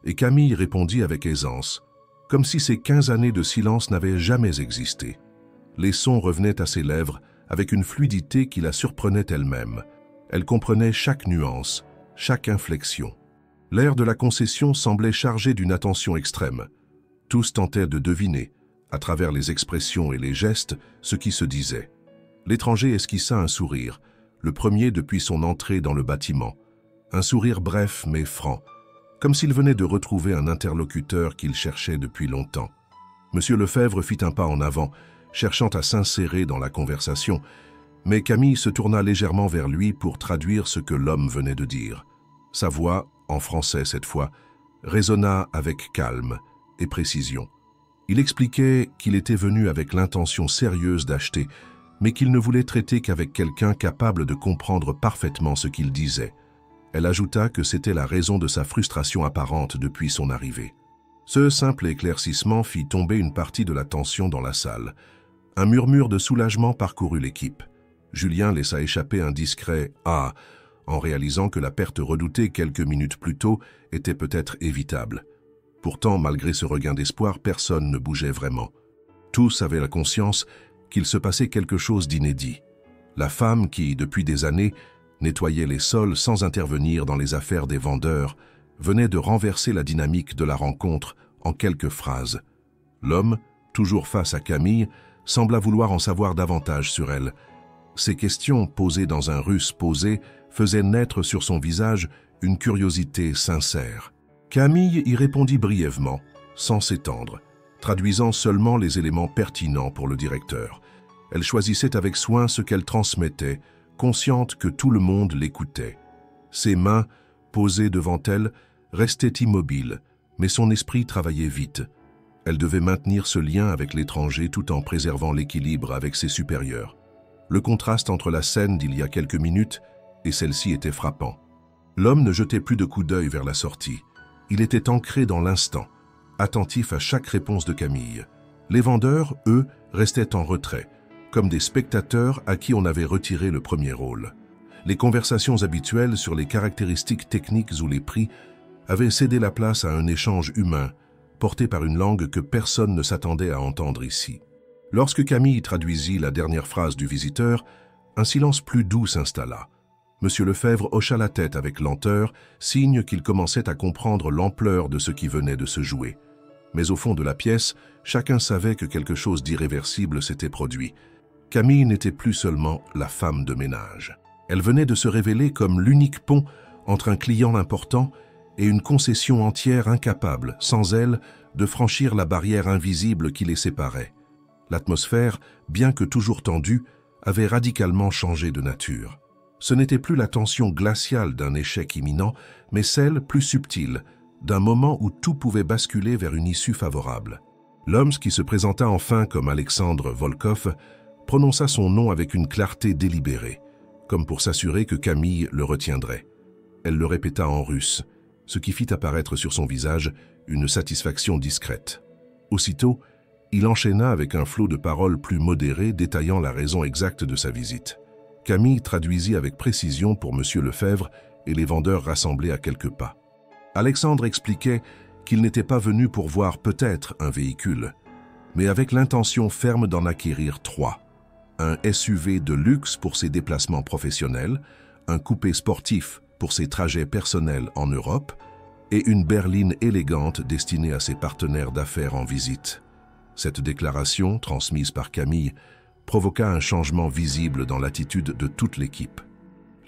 et Camille répondit avec aisance, comme si ces 15 années de silence n'avaient jamais existé. Les sons revenaient à ses lèvres avec une fluidité qui la surprenait elle-même. Elle comprenait chaque nuance, chaque inflexion. L'air de la concession semblait chargé d'une attention extrême. Tous tentaient de deviner, à travers les expressions et les gestes, ce qui se disait. L'étranger esquissa un sourire, le premier depuis son entrée dans le bâtiment. Un sourire bref mais franc, comme s'il venait de retrouver un interlocuteur qu'il cherchait depuis longtemps. Monsieur Lefebvre fit un pas en avant, cherchant à s'insérer dans la conversation, mais Camille se tourna légèrement vers lui pour traduire ce que l'homme venait de dire. Sa voix, en français cette fois, résonna avec calme et précision. Il expliquait qu'il était venu avec l'intention sérieuse d'acheter, mais qu'il ne voulait traiter qu'avec quelqu'un capable de comprendre parfaitement ce qu'il disait. Elle ajouta que c'était la raison de sa frustration apparente depuis son arrivée. Ce simple éclaircissement fit tomber une partie de la tension dans la salle. Un murmure de soulagement parcourut l'équipe. Julien laissa échapper un discret « Ah !» en réalisant que la perte redoutée quelques minutes plus tôt était peut-être évitable. Pourtant, malgré ce regain d'espoir, personne ne bougeait vraiment. Tous avaient la conscience qu'il se passait quelque chose d'inédit. La femme qui, depuis des années, nettoyait les sols sans intervenir dans les affaires des vendeurs, venait de renverser la dynamique de la rencontre en quelques phrases. L'homme, toujours face à Camille, sembla vouloir en savoir davantage sur elle. Ces questions, posées dans un russe posé, faisaient naître sur son visage une curiosité sincère. Camille y répondit brièvement, sans s'étendre, traduisant seulement les éléments pertinents pour le directeur. Elle choisissait avec soin ce qu'elle transmettait, consciente que tout le monde l'écoutait. Ses mains, posées devant elle, restaient immobiles, mais son esprit travaillait vite. Elle devait maintenir ce lien avec l'étranger tout en préservant l'équilibre avec ses supérieurs. Le contraste entre la scène d'il y a quelques minutes et celle-ci était frappant. L'homme ne jetait plus de coups d'œil vers la sortie. Il était ancré dans l'instant, attentif à chaque réponse de Camille. Les vendeurs, eux, restaient en retrait, comme des spectateurs à qui on avait retiré le premier rôle. Les conversations habituelles sur les caractéristiques techniques ou les prix avaient cédé la place à un échange humain, porté par une langue que personne ne s'attendait à entendre ici. Lorsque Camille traduisit la dernière phrase du visiteur, un silence plus doux s'installa. Monsieur Lefebvre hocha la tête avec lenteur, signe qu'il commençait à comprendre l'ampleur de ce qui venait de se jouer. Mais au fond de la pièce, chacun savait que quelque chose d'irréversible s'était produit. Camille n'était plus seulement la femme de ménage. Elle venait de se révéler comme l'unique pont entre un client important et une concession entière incapable, sans elle, de franchir la barrière invisible qui les séparait. L'atmosphère, bien que toujours tendue, avait radicalement changé de nature. Ce n'était plus la tension glaciale d'un échec imminent, mais celle, plus subtile, d'un moment où tout pouvait basculer vers une issue favorable. L'homme qui se présenta enfin comme Alexandre Volkov prononça son nom avec une clarté délibérée, comme pour s'assurer que Camille le retiendrait. Elle le répéta en russe, ce qui fit apparaître sur son visage une satisfaction discrète. Aussitôt, il enchaîna avec un flot de paroles plus modéré détaillant la raison exacte de sa visite. Camille traduisit avec précision pour M. Lefebvre et les vendeurs rassemblés à quelques pas. Alexandre expliquait qu'il n'était pas venu pour voir peut-être un véhicule, mais avec l'intention ferme d'en acquérir 3. Un SUV de luxe pour ses déplacements professionnels, un coupé sportif pour ses trajets personnels en Europe et une berline élégante destinée à ses partenaires d'affaires en visite. Cette déclaration, transmise par Camille, provoqua un changement visible dans l'attitude de toute l'équipe.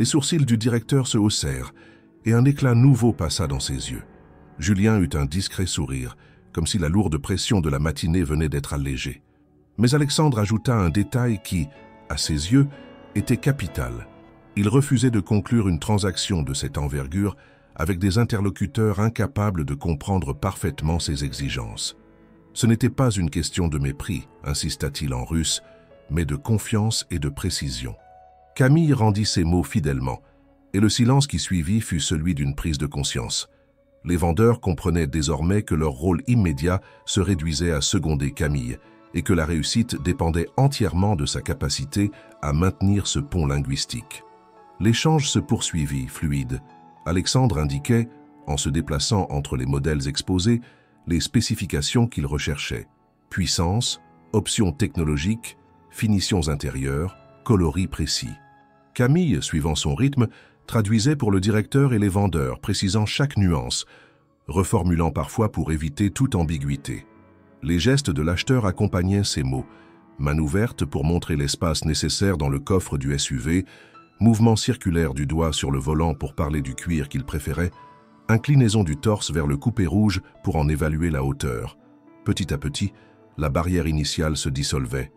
Les sourcils du directeur se haussèrent, et un éclat nouveau passa dans ses yeux. Julien eut un discret sourire, comme si la lourde pression de la matinée venait d'être allégée. Mais Alexandre ajouta un détail qui, à ses yeux, était capital. Il refusait de conclure une transaction de cette envergure avec des interlocuteurs incapables de comprendre parfaitement ses exigences. Ce n'était pas une question de mépris, insista-t-il en russe, mais de confiance et de précision. Camille rendit ses mots fidèlement, et le silence qui suivit fut celui d'une prise de conscience. Les vendeurs comprenaient désormais que leur rôle immédiat se réduisait à seconder Camille, et que la réussite dépendait entièrement de sa capacité à maintenir ce pont linguistique. L'échange se poursuivit, fluide. Alexandre indiquait, en se déplaçant entre les modèles exposés, les spécifications qu'il recherchait. Puissance, options technologiques, finitions intérieures, coloris précis. Camille, suivant son rythme, traduisait pour le directeur et les vendeurs, précisant chaque nuance, reformulant parfois pour éviter toute ambiguïté. Les gestes de l'acheteur accompagnaient ces mots. Main ouverte pour montrer l'espace nécessaire dans le coffre du SUV, mouvement circulaire du doigt sur le volant pour parler du cuir qu'il préférait, inclinaison du torse vers le coupé rouge pour en évaluer la hauteur. Petit à petit, la barrière initiale se dissolvait.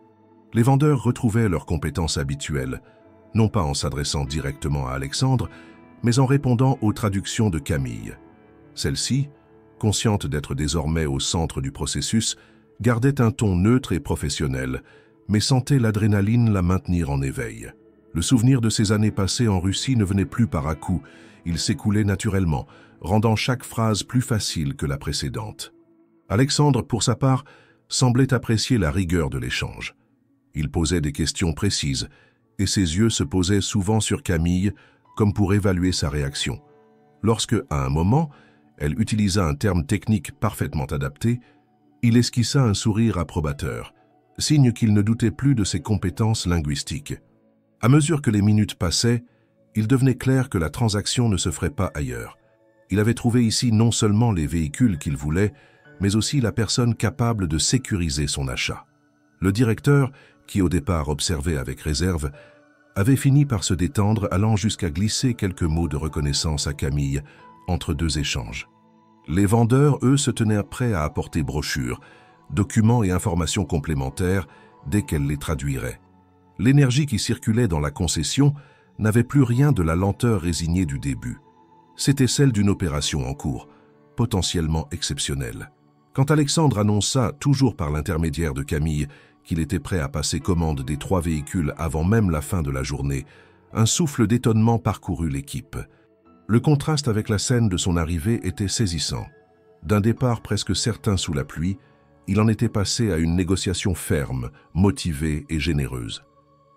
Les vendeurs retrouvaient leurs compétences habituelles, non pas en s'adressant directement à Alexandre, mais en répondant aux traductions de Camille. Celle-ci, consciente d'être désormais au centre du processus, gardait un ton neutre et professionnel, mais sentait l'adrénaline la maintenir en éveil. Le souvenir de ces années passées en Russie ne venait plus par à-coups, il s'écoulait naturellement, rendant chaque phrase plus facile que la précédente. Alexandre, pour sa part, semblait apprécier la rigueur de l'échange. Il posait des questions précises, et ses yeux se posaient souvent sur Camille, comme pour évaluer sa réaction. Lorsque, à un moment, elle utilisa un terme technique parfaitement adapté, il esquissa un sourire approbateur, signe qu'il ne doutait plus de ses compétences linguistiques. À mesure que les minutes passaient, il devenait clair que la transaction ne se ferait pas ailleurs. Il avait trouvé ici non seulement les véhicules qu'il voulait, mais aussi la personne capable de sécuriser son achat. Le directeur, qui au départ observait avec réserve, avait fini par se détendre, allant jusqu'à glisser quelques mots de reconnaissance à Camille entre deux échanges. Les vendeurs, eux, se tenaient prêts à apporter brochures, documents et informations complémentaires dès qu'elle les traduirait. L'énergie qui circulait dans la concession n'avait plus rien de la lenteur résignée du début. C'était celle d'une opération en cours, potentiellement exceptionnelle. Quand Alexandre annonça, toujours par l'intermédiaire de Camille, qu'il était prêt à passer commande des 3 véhicules avant même la fin de la journée, un souffle d'étonnement parcourut l'équipe. Le contraste avec la scène de son arrivée était saisissant. D'un départ presque certain sous la pluie, il en était passé à une négociation ferme, motivée et généreuse.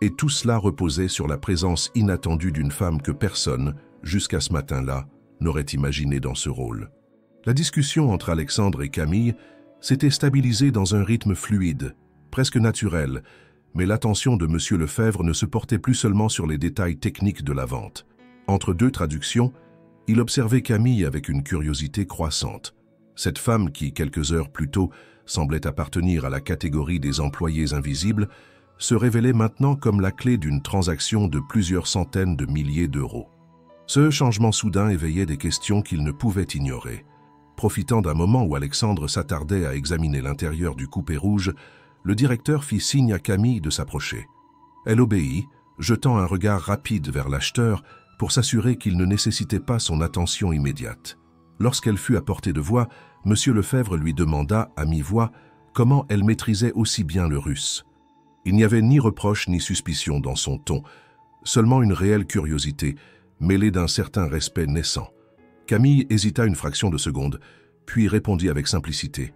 Et tout cela reposait sur la présence inattendue d'une femme que personne, jusqu'à ce matin-là, n'aurait imaginée dans ce rôle. La discussion entre Alexandre et Camille s'était stabilisée dans un rythme fluide, presque naturel, mais l'attention de M. Lefebvre ne se portait plus seulement sur les détails techniques de la vente. Entre 2 traductions, il observait Camille avec une curiosité croissante. Cette femme qui, quelques heures plus tôt, semblait appartenir à la catégorie des employés invisibles, se révélait maintenant comme la clé d'une transaction de plusieurs centaines de milliers d'euros. Ce changement soudain éveillait des questions qu'il ne pouvait ignorer. Profitant d'un moment où Alexandre s'attardait à examiner l'intérieur du coupé rouge, le directeur fit signe à Camille de s'approcher. Elle obéit, jetant un regard rapide vers l'acheteur pour s'assurer qu'il ne nécessitait pas son attention immédiate. Lorsqu'elle fut à portée de voix, M. Lefebvre lui demanda, à mi-voix, comment elle maîtrisait aussi bien le russe. Il n'y avait ni reproche ni suspicion dans son ton, seulement une réelle curiosité, mêlée d'un certain respect naissant. Camille hésita une fraction de seconde, puis répondit avec simplicité.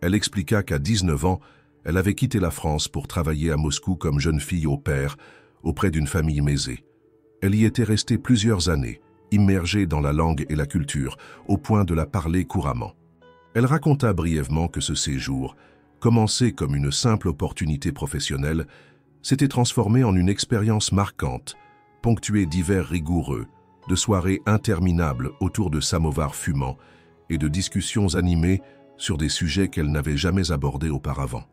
Elle expliqua qu'à 19 ans, elle avait quitté la France pour travailler à Moscou comme jeune fille au pair, auprès d'une famille aisée. Elle y était restée plusieurs années, immergée dans la langue et la culture, au point de la parler couramment. Elle raconta brièvement que ce séjour, commencé comme une simple opportunité professionnelle, s'était transformé en une expérience marquante, ponctuée d'hivers rigoureux, de soirées interminables autour de samovars fumants et de discussions animées sur des sujets qu'elle n'avait jamais abordés auparavant.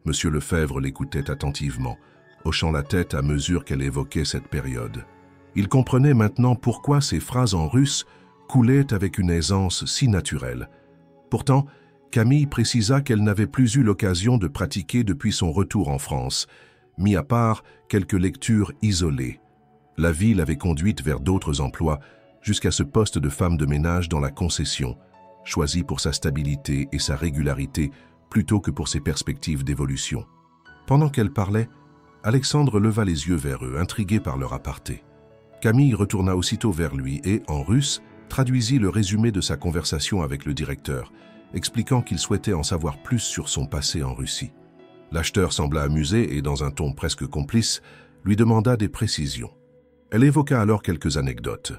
M. Lefebvre l'écoutait attentivement, hochant la tête à mesure qu'elle évoquait cette période. Il comprenait maintenant pourquoi ces phrases en russe coulaient avec une aisance si naturelle. Pourtant, Camille précisa qu'elle n'avait plus eu l'occasion de pratiquer depuis son retour en France, mis à part quelques lectures isolées. La vie l'avait conduite vers d'autres emplois, jusqu'à ce poste de femme de ménage dans la concession, choisi pour sa stabilité et sa régularité plutôt que pour ses perspectives d'évolution. Pendant qu'elle parlait, Alexandre leva les yeux vers eux, intrigué par leur aparté. Camille retourna aussitôt vers lui et, en russe, traduisit le résumé de sa conversation avec le directeur, expliquant qu'il souhaitait en savoir plus sur son passé en Russie. L'acheteur sembla amusé et, dans un ton presque complice, lui demanda des précisions. Elle évoqua alors quelques anecdotes.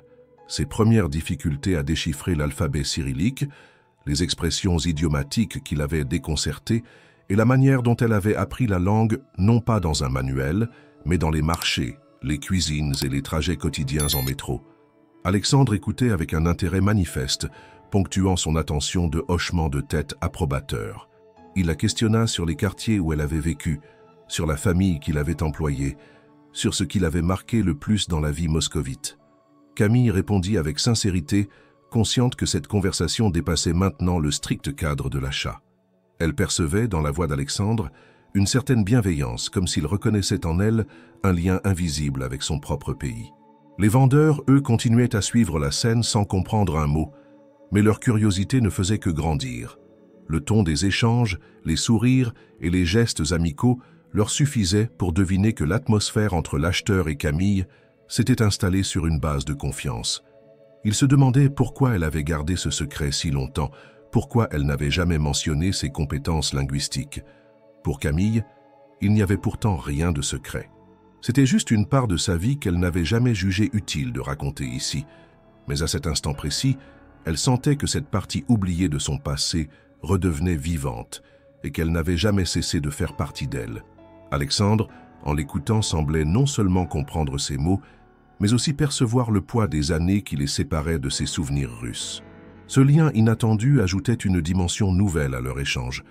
Ses premières difficultés à déchiffrer l'alphabet cyrillique, les expressions idiomatiques qui l'avaient déconcertée et la manière dont elle avait appris la langue non pas dans un manuel, mais dans les marchés, les cuisines et les trajets quotidiens en métro. Alexandre écoutait avec un intérêt manifeste, ponctuant son attention de hochements de tête approbateurs. Il la questionna sur les quartiers où elle avait vécu, sur la famille qu'il avait employée, sur ce qui l'avait marqué le plus dans la vie moscovite. Camille répondit avec sincérité, consciente que cette conversation dépassait maintenant le strict cadre de l'achat. Elle percevait, dans la voix d'Alexandre, une certaine bienveillance, comme s'il reconnaissait en elle un lien invisible avec son propre pays. Les vendeurs, eux, continuaient à suivre la scène sans comprendre un mot, mais leur curiosité ne faisait que grandir. Le ton des échanges, les sourires et les gestes amicaux leur suffisaient pour deviner que l'atmosphère entre l'acheteur et Camille s'était installée sur une base de confiance. Ils se demandaient pourquoi elle avait gardé ce secret si longtemps, pourquoi elle n'avait jamais mentionné ses compétences linguistiques. Pour Camille, il n'y avait pourtant rien de secret. C'était juste une part de sa vie qu'elle n'avait jamais jugé utile de raconter ici. Mais à cet instant précis, elle sentait que cette partie oubliée de son passé redevenait vivante et qu'elle n'avait jamais cessé de faire partie d'elle. Alexandre, en l'écoutant, semblait non seulement comprendre ses mots, mais aussi percevoir le poids des années qui les séparaient de ses souvenirs russes. Ce lien inattendu ajoutait une dimension nouvelle à leur échange,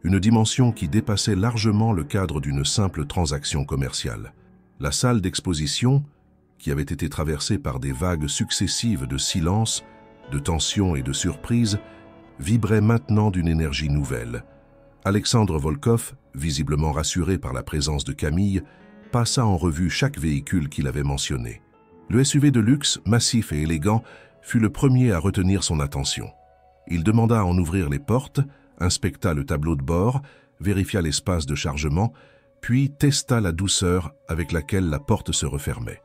une dimension qui dépassait largement le cadre d'une simple transaction commerciale. La salle d'exposition, qui avait été traversée par des vagues successives de silence, de tension et de surprise, vibrait maintenant d'une énergie nouvelle. Alexandre Volkov, visiblement rassuré par la présence de Camille, passa en revue chaque véhicule qu'il avait mentionné. Le SUV de luxe, massif et élégant, fut le premier à retenir son attention. Il demanda à en ouvrir les portes, inspecta le tableau de bord, vérifia l'espace de chargement, puis testa la douceur avec laquelle la porte se refermait.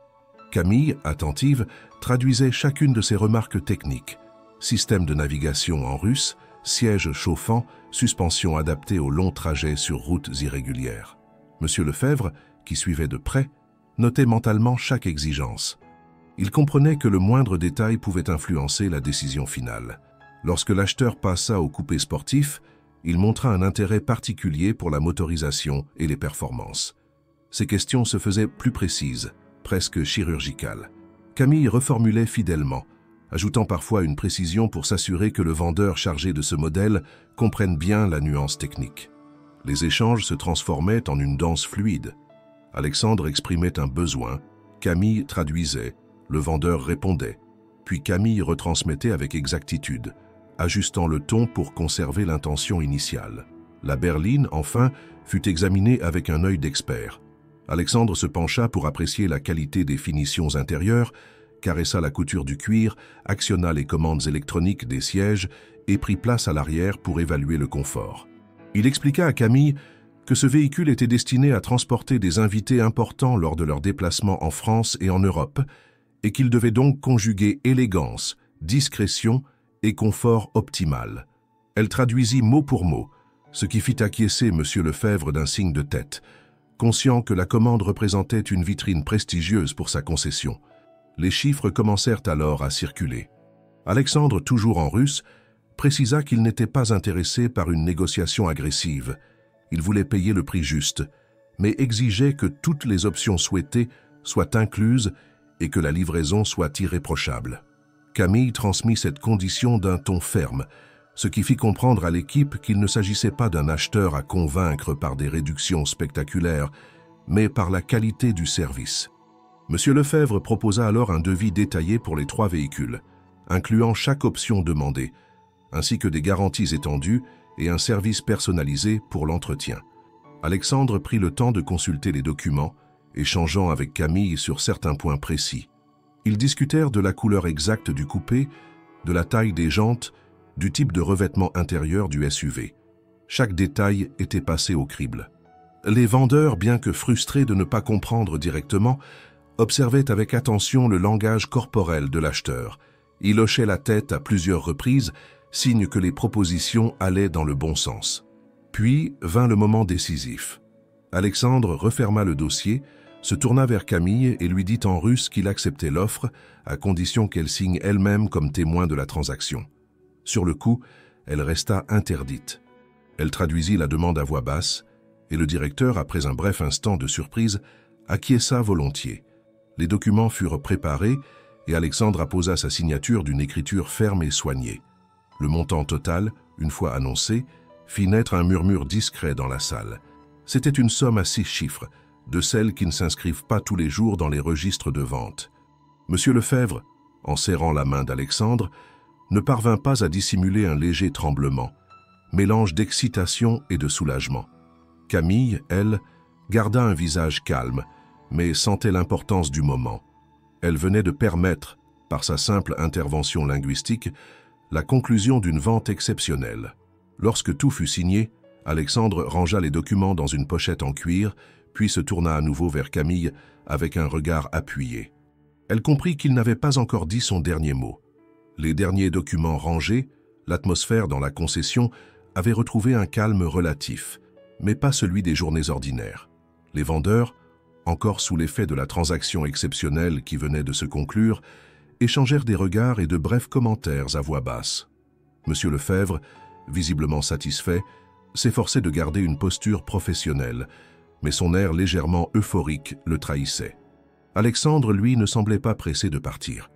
Camille, attentive, traduisait chacune de ses remarques techniques. Système de navigation en russe, siège chauffant, suspension adaptée aux longs trajets sur routes irrégulières. Monsieur Lefebvre, qui suivait de près, notait mentalement chaque exigence. Il comprenait que le moindre détail pouvait influencer la décision finale. Lorsque l'acheteur passa au coupé sportif, il montra un intérêt particulier pour la motorisation et les performances. Ses questions se faisaient plus précises, presque chirurgicales. Camille reformulait fidèlement, ajoutant parfois une précision pour s'assurer que le vendeur chargé de ce modèle comprenne bien la nuance technique. Les échanges se transformaient en une danse fluide. Alexandre exprimait un besoin, Camille traduisait, le vendeur répondait, puis Camille retransmettait avec exactitude, ajustant le ton pour conserver l'intention initiale. La berline, enfin, fut examinée avec un œil d'expert. Alexandre se pencha pour apprécier la qualité des finitions intérieures, caressa la couture du cuir, actionna les commandes électroniques des sièges et prit place à l'arrière pour évaluer le confort. Il expliqua à Camille que ce véhicule était destiné à transporter des invités importants lors de leurs déplacements en France et en Europe, et qu'il devait donc conjuguer élégance, discrétion et confort optimal. Elle traduisit mot pour mot, ce qui fit acquiescer M. Lefebvre d'un signe de tête, conscient que la commande représentait une vitrine prestigieuse pour sa concession. Les chiffres commencèrent alors à circuler. Alexandre, toujours en russe, précisa qu'il n'était pas intéressé par une négociation agressive. Il voulait payer le prix juste, mais exigeait que toutes les options souhaitées soient incluses et que la livraison soit irréprochable. Camille transmit cette condition d'un ton ferme, ce qui fit comprendre à l'équipe qu'il ne s'agissait pas d'un acheteur à convaincre par des réductions spectaculaires, mais par la qualité du service. M. Lefebvre proposa alors un devis détaillé pour les 3 véhicules, incluant chaque option demandée, ainsi que des garanties étendues et un service personnalisé pour l'entretien. Alexandre prit le temps de consulter les documents, échangeant avec Camille sur certains points précis. Ils discutèrent de la couleur exacte du coupé, de la taille des jantes, du type de revêtement intérieur du SUV. Chaque détail était passé au crible. Les vendeurs, bien que frustrés de ne pas comprendre directement, observaient avec attention le langage corporel de l'acheteur. Il hochait la tête à plusieurs reprises, signe que les propositions allaient dans le bon sens. Puis vint le moment décisif. Alexandre referma le dossier, se tourna vers Camille et lui dit en russe qu'il acceptait l'offre, à condition qu'elle signe elle-même comme témoin de la transaction. Sur le coup, elle resta interdite. Elle traduisit la demande à voix basse, et le directeur, après un bref instant de surprise, acquiesça volontiers. Les documents furent préparés, et Alexandre apposa sa signature d'une écriture ferme et soignée. Le montant total, une fois annoncé, fit naître un murmure discret dans la salle. C'était une somme à 6 chiffres, de celles qui ne s'inscrivent pas tous les jours dans les registres de vente. M. Lefebvre, en serrant la main d'Alexandre, ne parvint pas à dissimuler un léger tremblement, mélange d'excitation et de soulagement. Camille, elle, garda un visage calme, mais sentait l'importance du moment. Elle venait de permettre, par sa simple intervention linguistique, la conclusion d'une vente exceptionnelle. Lorsque tout fut signé, Alexandre rangea les documents dans une pochette en cuir, puis se tourna à nouveau vers Camille avec un regard appuyé. Elle comprit qu'il n'avait pas encore dit son dernier mot. Les derniers documents rangés, l'atmosphère dans la concession avait retrouvé un calme relatif, mais pas celui des journées ordinaires. Les vendeurs, encore sous l'effet de la transaction exceptionnelle qui venait de se conclure, échangèrent des regards et de brefs commentaires à voix basse. M. Lefebvre, visiblement satisfait, s'efforçait de garder une posture professionnelle, mais son air légèrement euphorique le trahissait. Alexandre, lui, ne semblait pas pressé de partir.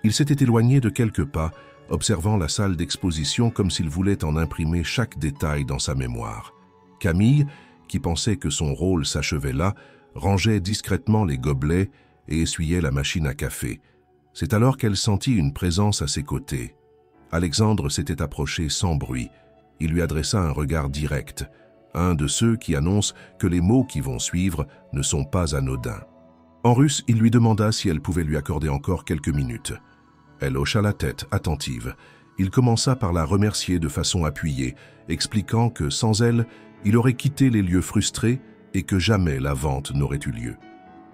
Il s'était éloigné de quelques pas, observant la salle d'exposition comme s'il voulait en imprimer chaque détail dans sa mémoire. Camille, qui pensait que son rôle s'achevait là, rangeait discrètement les gobelets et essuyait la machine à café. C'est alors qu'elle sentit une présence à ses côtés. Alexandre s'était approché sans bruit. Il lui adressa un regard direct, un de ceux qui annoncent que les mots qui vont suivre ne sont pas anodins. En russe, il lui demanda si elle pouvait lui accorder encore quelques minutes. Elle hocha la tête, attentive. Il commença par la remercier de façon appuyée, expliquant que sans elle, il aurait quitté les lieux frustrés et que jamais la vente n'aurait eu lieu.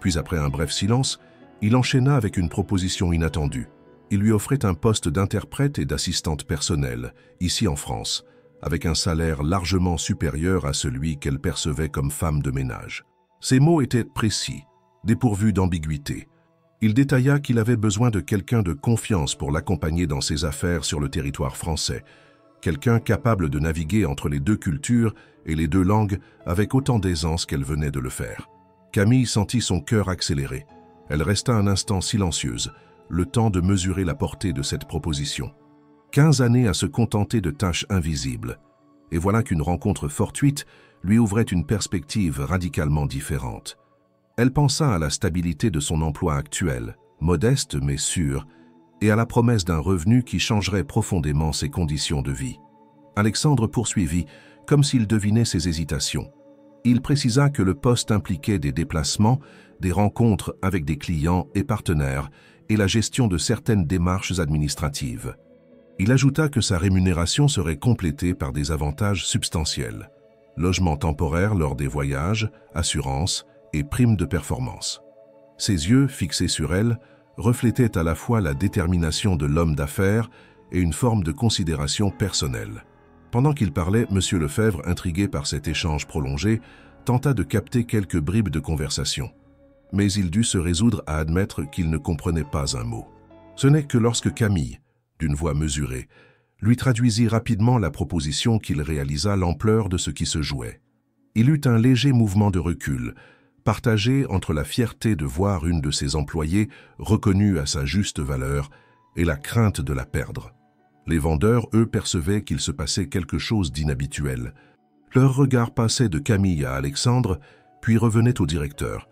Puis après un bref silence, il enchaîna avec une proposition inattendue. Il lui offrait un poste d'interprète et d'assistante personnelle, ici en France, avec un salaire largement supérieur à celui qu'elle percevait comme femme de ménage. Ses mots étaient précis, dépourvus d'ambiguïté. Il détailla qu'il avait besoin de quelqu'un de confiance pour l'accompagner dans ses affaires sur le territoire français, quelqu'un capable de naviguer entre les 2 cultures et les 2 langues avec autant d'aisance qu'elle venait de le faire. Camille sentit son cœur accélérer. Elle resta un instant silencieuse, le temps de mesurer la portée de cette proposition. 15 années à se contenter de tâches invisibles. Et voilà qu'une rencontre fortuite lui ouvrait une perspective radicalement différente. Elle pensa à la stabilité de son emploi actuel, modeste mais sûr, et à la promesse d'un revenu qui changerait profondément ses conditions de vie. Alexandre poursuivit, comme s'il devinait ses hésitations. Il précisa que le poste impliquait des déplacements, des rencontres avec des clients et partenaires et la gestion de certaines démarches administratives. Il ajouta que sa rémunération serait complétée par des avantages substantiels. Logement temporaire lors des voyages, assurance et primes de performance. Ses yeux, fixés sur elle, reflétaient à la fois la détermination de l'homme d'affaires et une forme de considération personnelle. Pendant qu'il parlait, M. Lefebvre, intrigué par cet échange prolongé, tenta de capter quelques bribes de conversation. Mais il dut se résoudre à admettre qu'il ne comprenait pas un mot. Ce n'est que lorsque Camille, d'une voix mesurée, lui traduisit rapidement la proposition qu'il réalisa l'ampleur de ce qui se jouait. Il eut un léger mouvement de recul, partagé entre la fierté de voir une de ses employées reconnue à sa juste valeur et la crainte de la perdre. Les vendeurs, eux, percevaient qu'il se passait quelque chose d'inhabituel. Leur regard passait de Camille à Alexandre, puis revenait au directeur.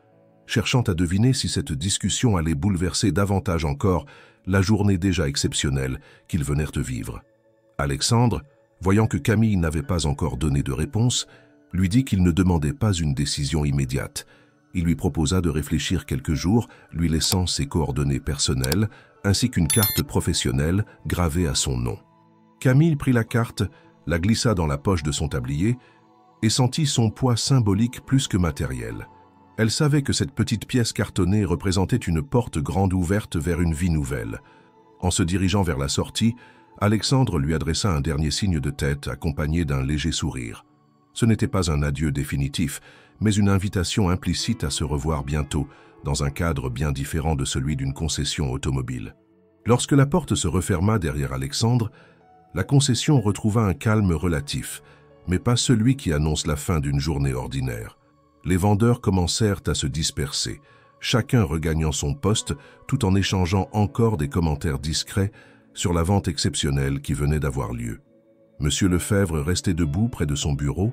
cherchant à deviner si cette discussion allait bouleverser davantage encore la journée déjà exceptionnelle qu'ils venaient de vivre. Alexandre, voyant que Camille n'avait pas encore donné de réponse, lui dit qu'il ne demandait pas une décision immédiate. Il lui proposa de réfléchir quelques jours, lui laissant ses coordonnées personnelles, ainsi qu'une carte professionnelle gravée à son nom. Camille prit la carte, la glissa dans la poche de son tablier et sentit son poids symbolique plus que matériel. Elle savait que cette petite pièce cartonnée représentait une porte grande ouverte vers une vie nouvelle. En se dirigeant vers la sortie, Alexandre lui adressa un dernier signe de tête accompagné d'un léger sourire. Ce n'était pas un adieu définitif, mais une invitation implicite à se revoir bientôt, dans un cadre bien différent de celui d'une concession automobile. Lorsque la porte se referma derrière Alexandre, la concession retrouva un calme relatif, mais pas celui qui annonce la fin d'une journée ordinaire. Les vendeurs commencèrent à se disperser, chacun regagnant son poste tout en échangeant encore des commentaires discrets sur la vente exceptionnelle qui venait d'avoir lieu. Monsieur Lefebvre restait debout près de son bureau,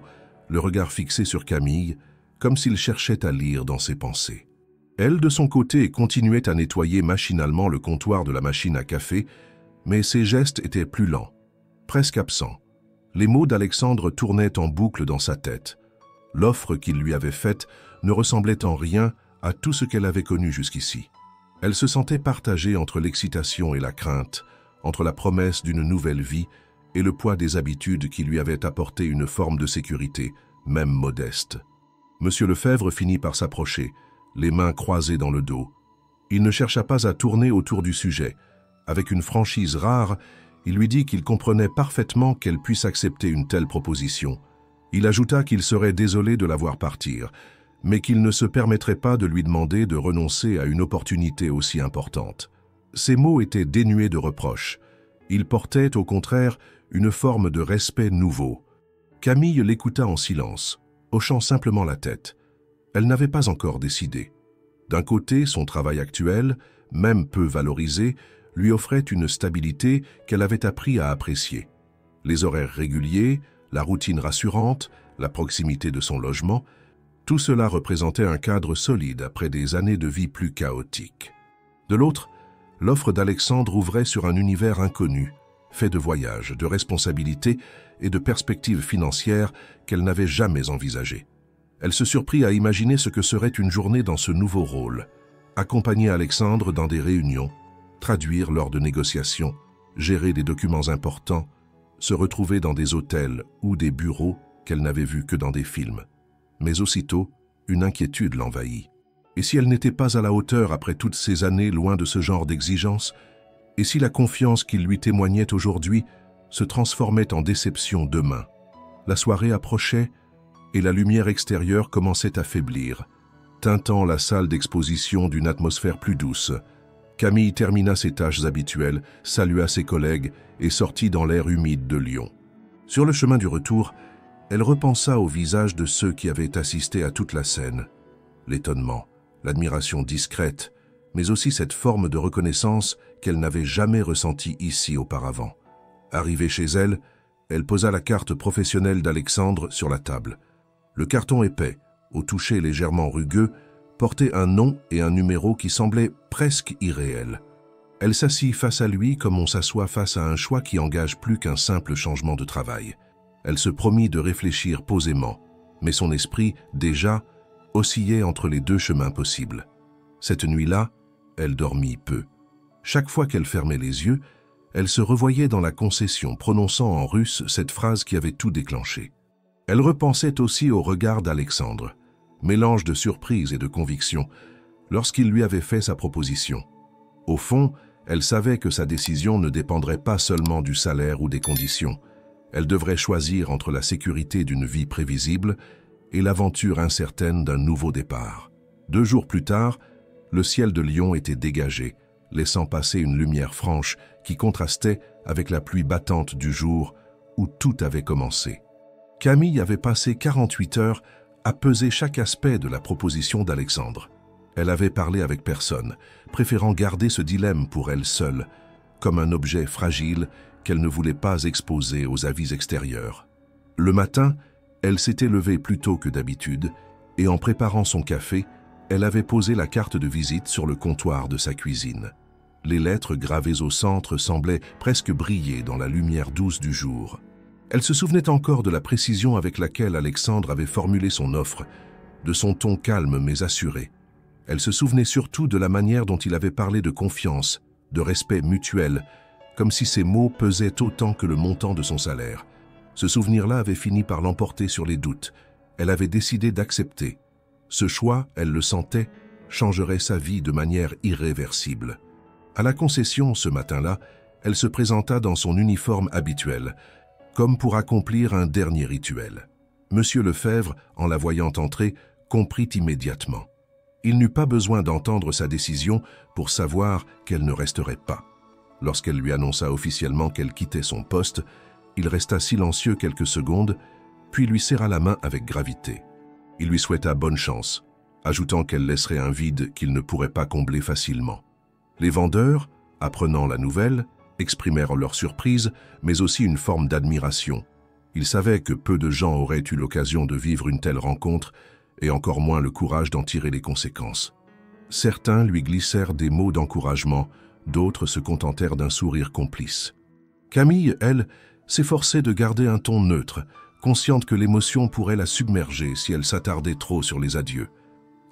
le regard fixé sur Camille, comme s'il cherchait à lire dans ses pensées. Elle, de son côté, continuait à nettoyer machinalement le comptoir de la machine à café, mais ses gestes étaient plus lents, presque absents. Les mots d'Alexandre tournaient en boucle dans sa tête. L'offre qu'il lui avait faite ne ressemblait en rien à tout ce qu'elle avait connu jusqu'ici. Elle se sentait partagée entre l'excitation et la crainte, entre la promesse d'une nouvelle vie et le poids des habitudes qui lui avaient apporté une forme de sécurité, même modeste. Monsieur Lefebvre finit par s'approcher, les mains croisées dans le dos. Il ne chercha pas à tourner autour du sujet. Avec une franchise rare, il lui dit qu'il comprenait parfaitement qu'elle puisse accepter une telle proposition. Il ajouta qu'il serait désolé de la voir partir, mais qu'il ne se permettrait pas de lui demander de renoncer à une opportunité aussi importante. Ces mots étaient dénués de reproches. Ils portaient, au contraire, une forme de respect nouveau. Camille l'écouta en silence, hochant simplement la tête. Elle n'avait pas encore décidé. D'un côté, son travail actuel, même peu valorisé, lui offrait une stabilité qu'elle avait appris à apprécier. Les horaires réguliers, la routine rassurante, la proximité de son logement, tout cela représentait un cadre solide après des années de vie plus chaotiques. De l'autre, l'offre d'Alexandre ouvrait sur un univers inconnu, fait de voyages, de responsabilités et de perspectives financières qu'elle n'avait jamais envisagées. Elle se surprit à imaginer ce que serait une journée dans ce nouveau rôle, accompagner Alexandre dans des réunions, traduire lors de négociations, gérer des documents importants, se retrouver dans des hôtels ou des bureaux qu'elle n'avait vus que dans des films. Mais aussitôt, une inquiétude l'envahit. Et si elle n'était pas à la hauteur après toutes ces années loin de ce genre d'exigence? Et si la confiance qu'il lui témoignait aujourd'hui se transformait en déception demain? La soirée approchait et la lumière extérieure commençait à faiblir, teintant la salle d'exposition d'une atmosphère plus douce. Camille termina ses tâches habituelles, salua ses collègues et sortit dans l'air humide de Lyon. Sur le chemin du retour, elle repensa au visage de ceux qui avaient assisté à toute la scène. L'étonnement, l'admiration discrète, mais aussi cette forme de reconnaissance qu'elle n'avait jamais ressentie ici auparavant. Arrivée chez elle, elle posa la carte professionnelle d'Alexandre sur la table. Le carton épais, au toucher légèrement rugueux, portait un nom et un numéro qui semblaient presque irréels. Elle s'assit face à lui comme on s'assoit face à un choix qui engage plus qu'un simple changement de travail. Elle se promit de réfléchir posément, mais son esprit, déjà, oscillait entre les deux chemins possibles. Cette nuit-là, elle dormit peu. Chaque fois qu'elle fermait les yeux, elle se revoyait dans la concession, prononçant en russe cette phrase qui avait tout déclenché. Elle repensait aussi au regard d'Alexandre, mélange de surprise et de conviction, lorsqu'il lui avait fait sa proposition. Au fond, elle savait que sa décision ne dépendrait pas seulement du salaire ou des conditions. Elle devrait choisir entre la sécurité d'une vie prévisible et l'aventure incertaine d'un nouveau départ. 2 jours plus tard, le ciel de Lyon était dégagé, laissant passer une lumière franche qui contrastait avec la pluie battante du jour où tout avait commencé. Camille avait passé 48 heures à peser chaque aspect de la proposition d'Alexandre. Elle avait parlé avec personne, préférant garder ce dilemme pour elle seule, comme un objet fragile qu'elle ne voulait pas exposer aux avis extérieurs. Le matin, elle s'était levée plus tôt que d'habitude et en préparant son café, Elle avait posé la carte de visite sur le comptoir de sa cuisine. Les lettres gravées au centre semblaient presque briller dans la lumière douce du jour. Elle se souvenait encore de la précision avec laquelle Alexandre avait formulé son offre, de son ton calme mais assuré. Elle se souvenait surtout de la manière dont il avait parlé de confiance, de respect mutuel, comme si ces mots pesaient autant que le montant de son salaire. Ce souvenir-là avait fini par l'emporter sur les doutes. Elle avait décidé d'accepter. Ce choix, elle le sentait, changerait sa vie de manière irréversible. À la concession, ce matin-là, elle se présenta dans son uniforme habituel, comme pour accomplir un dernier rituel. Monsieur Lefebvre, en la voyant entrer, comprit immédiatement. Il n'eut pas besoin d'entendre sa décision pour savoir qu'elle ne resterait pas. Lorsqu'elle lui annonça officiellement qu'elle quittait son poste, il resta silencieux quelques secondes, puis lui serra la main avec gravité. Il lui souhaita bonne chance, ajoutant qu'elle laisserait un vide qu'il ne pourrait pas combler facilement. Les vendeurs, apprenant la nouvelle, exprimèrent leur surprise, mais aussi une forme d'admiration. Ils savaient que peu de gens auraient eu l'occasion de vivre une telle rencontre, et encore moins le courage d'en tirer les conséquences. Certains lui glissèrent des mots d'encouragement, d'autres se contentèrent d'un sourire complice. Camille, elle, s'efforçait de garder un ton neutre, consciente que l'émotion pourrait la submerger si elle s'attardait trop sur les adieux.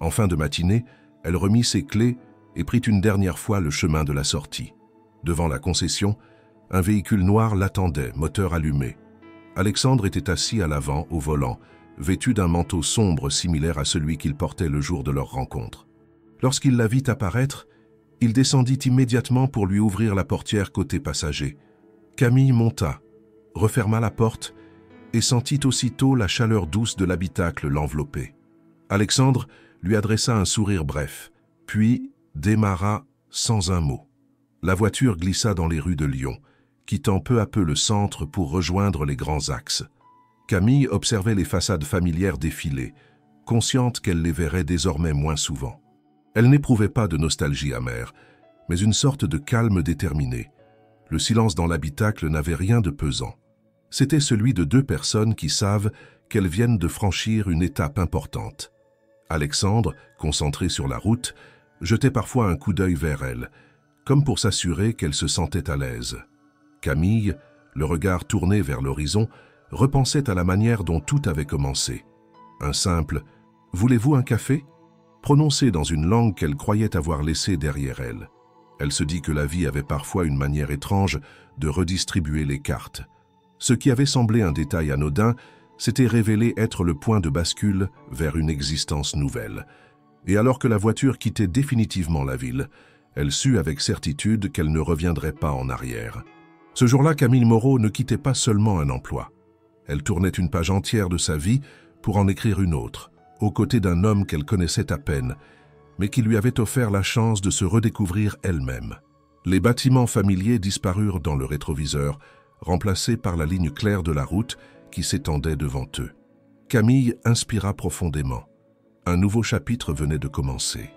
En fin de matinée, elle remit ses clés et prit une dernière fois le chemin de la sortie. Devant la concession, un véhicule noir l'attendait, moteur allumé. Alexandre était assis à l'avant, au volant, vêtu d'un manteau sombre similaire à celui qu'il portait le jour de leur rencontre. Lorsqu'il la vit apparaître, il descendit immédiatement pour lui ouvrir la portière côté passager. Camille monta, referma la porte et sentit aussitôt la chaleur douce de l'habitacle l'envelopper. Alexandre lui adressa un sourire bref, puis démarra sans un mot. La voiture glissa dans les rues de Lyon, quittant peu à peu le centre pour rejoindre les grands axes. Camille observait les façades familières défiler, consciente qu'elle les verrait désormais moins souvent. Elle n'éprouvait pas de nostalgie amère, mais une sorte de calme déterminé. Le silence dans l'habitacle n'avait rien de pesant. C'était celui de deux personnes qui savent qu'elles viennent de franchir une étape importante. Alexandre, concentré sur la route, jetait parfois un coup d'œil vers elle, comme pour s'assurer qu'elle se sentait à l'aise. Camille, le regard tourné vers l'horizon, repensait à la manière dont tout avait commencé. Un simple « Voulez-vous un café ?» prononcé dans une langue qu'elle croyait avoir laissée derrière elle. Elle se dit que la vie avait parfois une manière étrange de redistribuer les cartes. Ce qui avait semblé un détail anodin s'était révélé être le point de bascule vers une existence nouvelle. Et alors que la voiture quittait définitivement la ville, elle sut avec certitude qu'elle ne reviendrait pas en arrière. Ce jour-là, Camille Moreau ne quittait pas seulement un emploi. Elle tournait une page entière de sa vie pour en écrire une autre, aux côtés d'un homme qu'elle connaissait à peine, mais qui lui avait offert la chance de se redécouvrir elle-même. Les bâtiments familiers disparurent dans le rétroviseur, remplacés par la ligne claire de la route qui s'étendait devant eux. Camille inspira profondément. Un nouveau chapitre venait de commencer.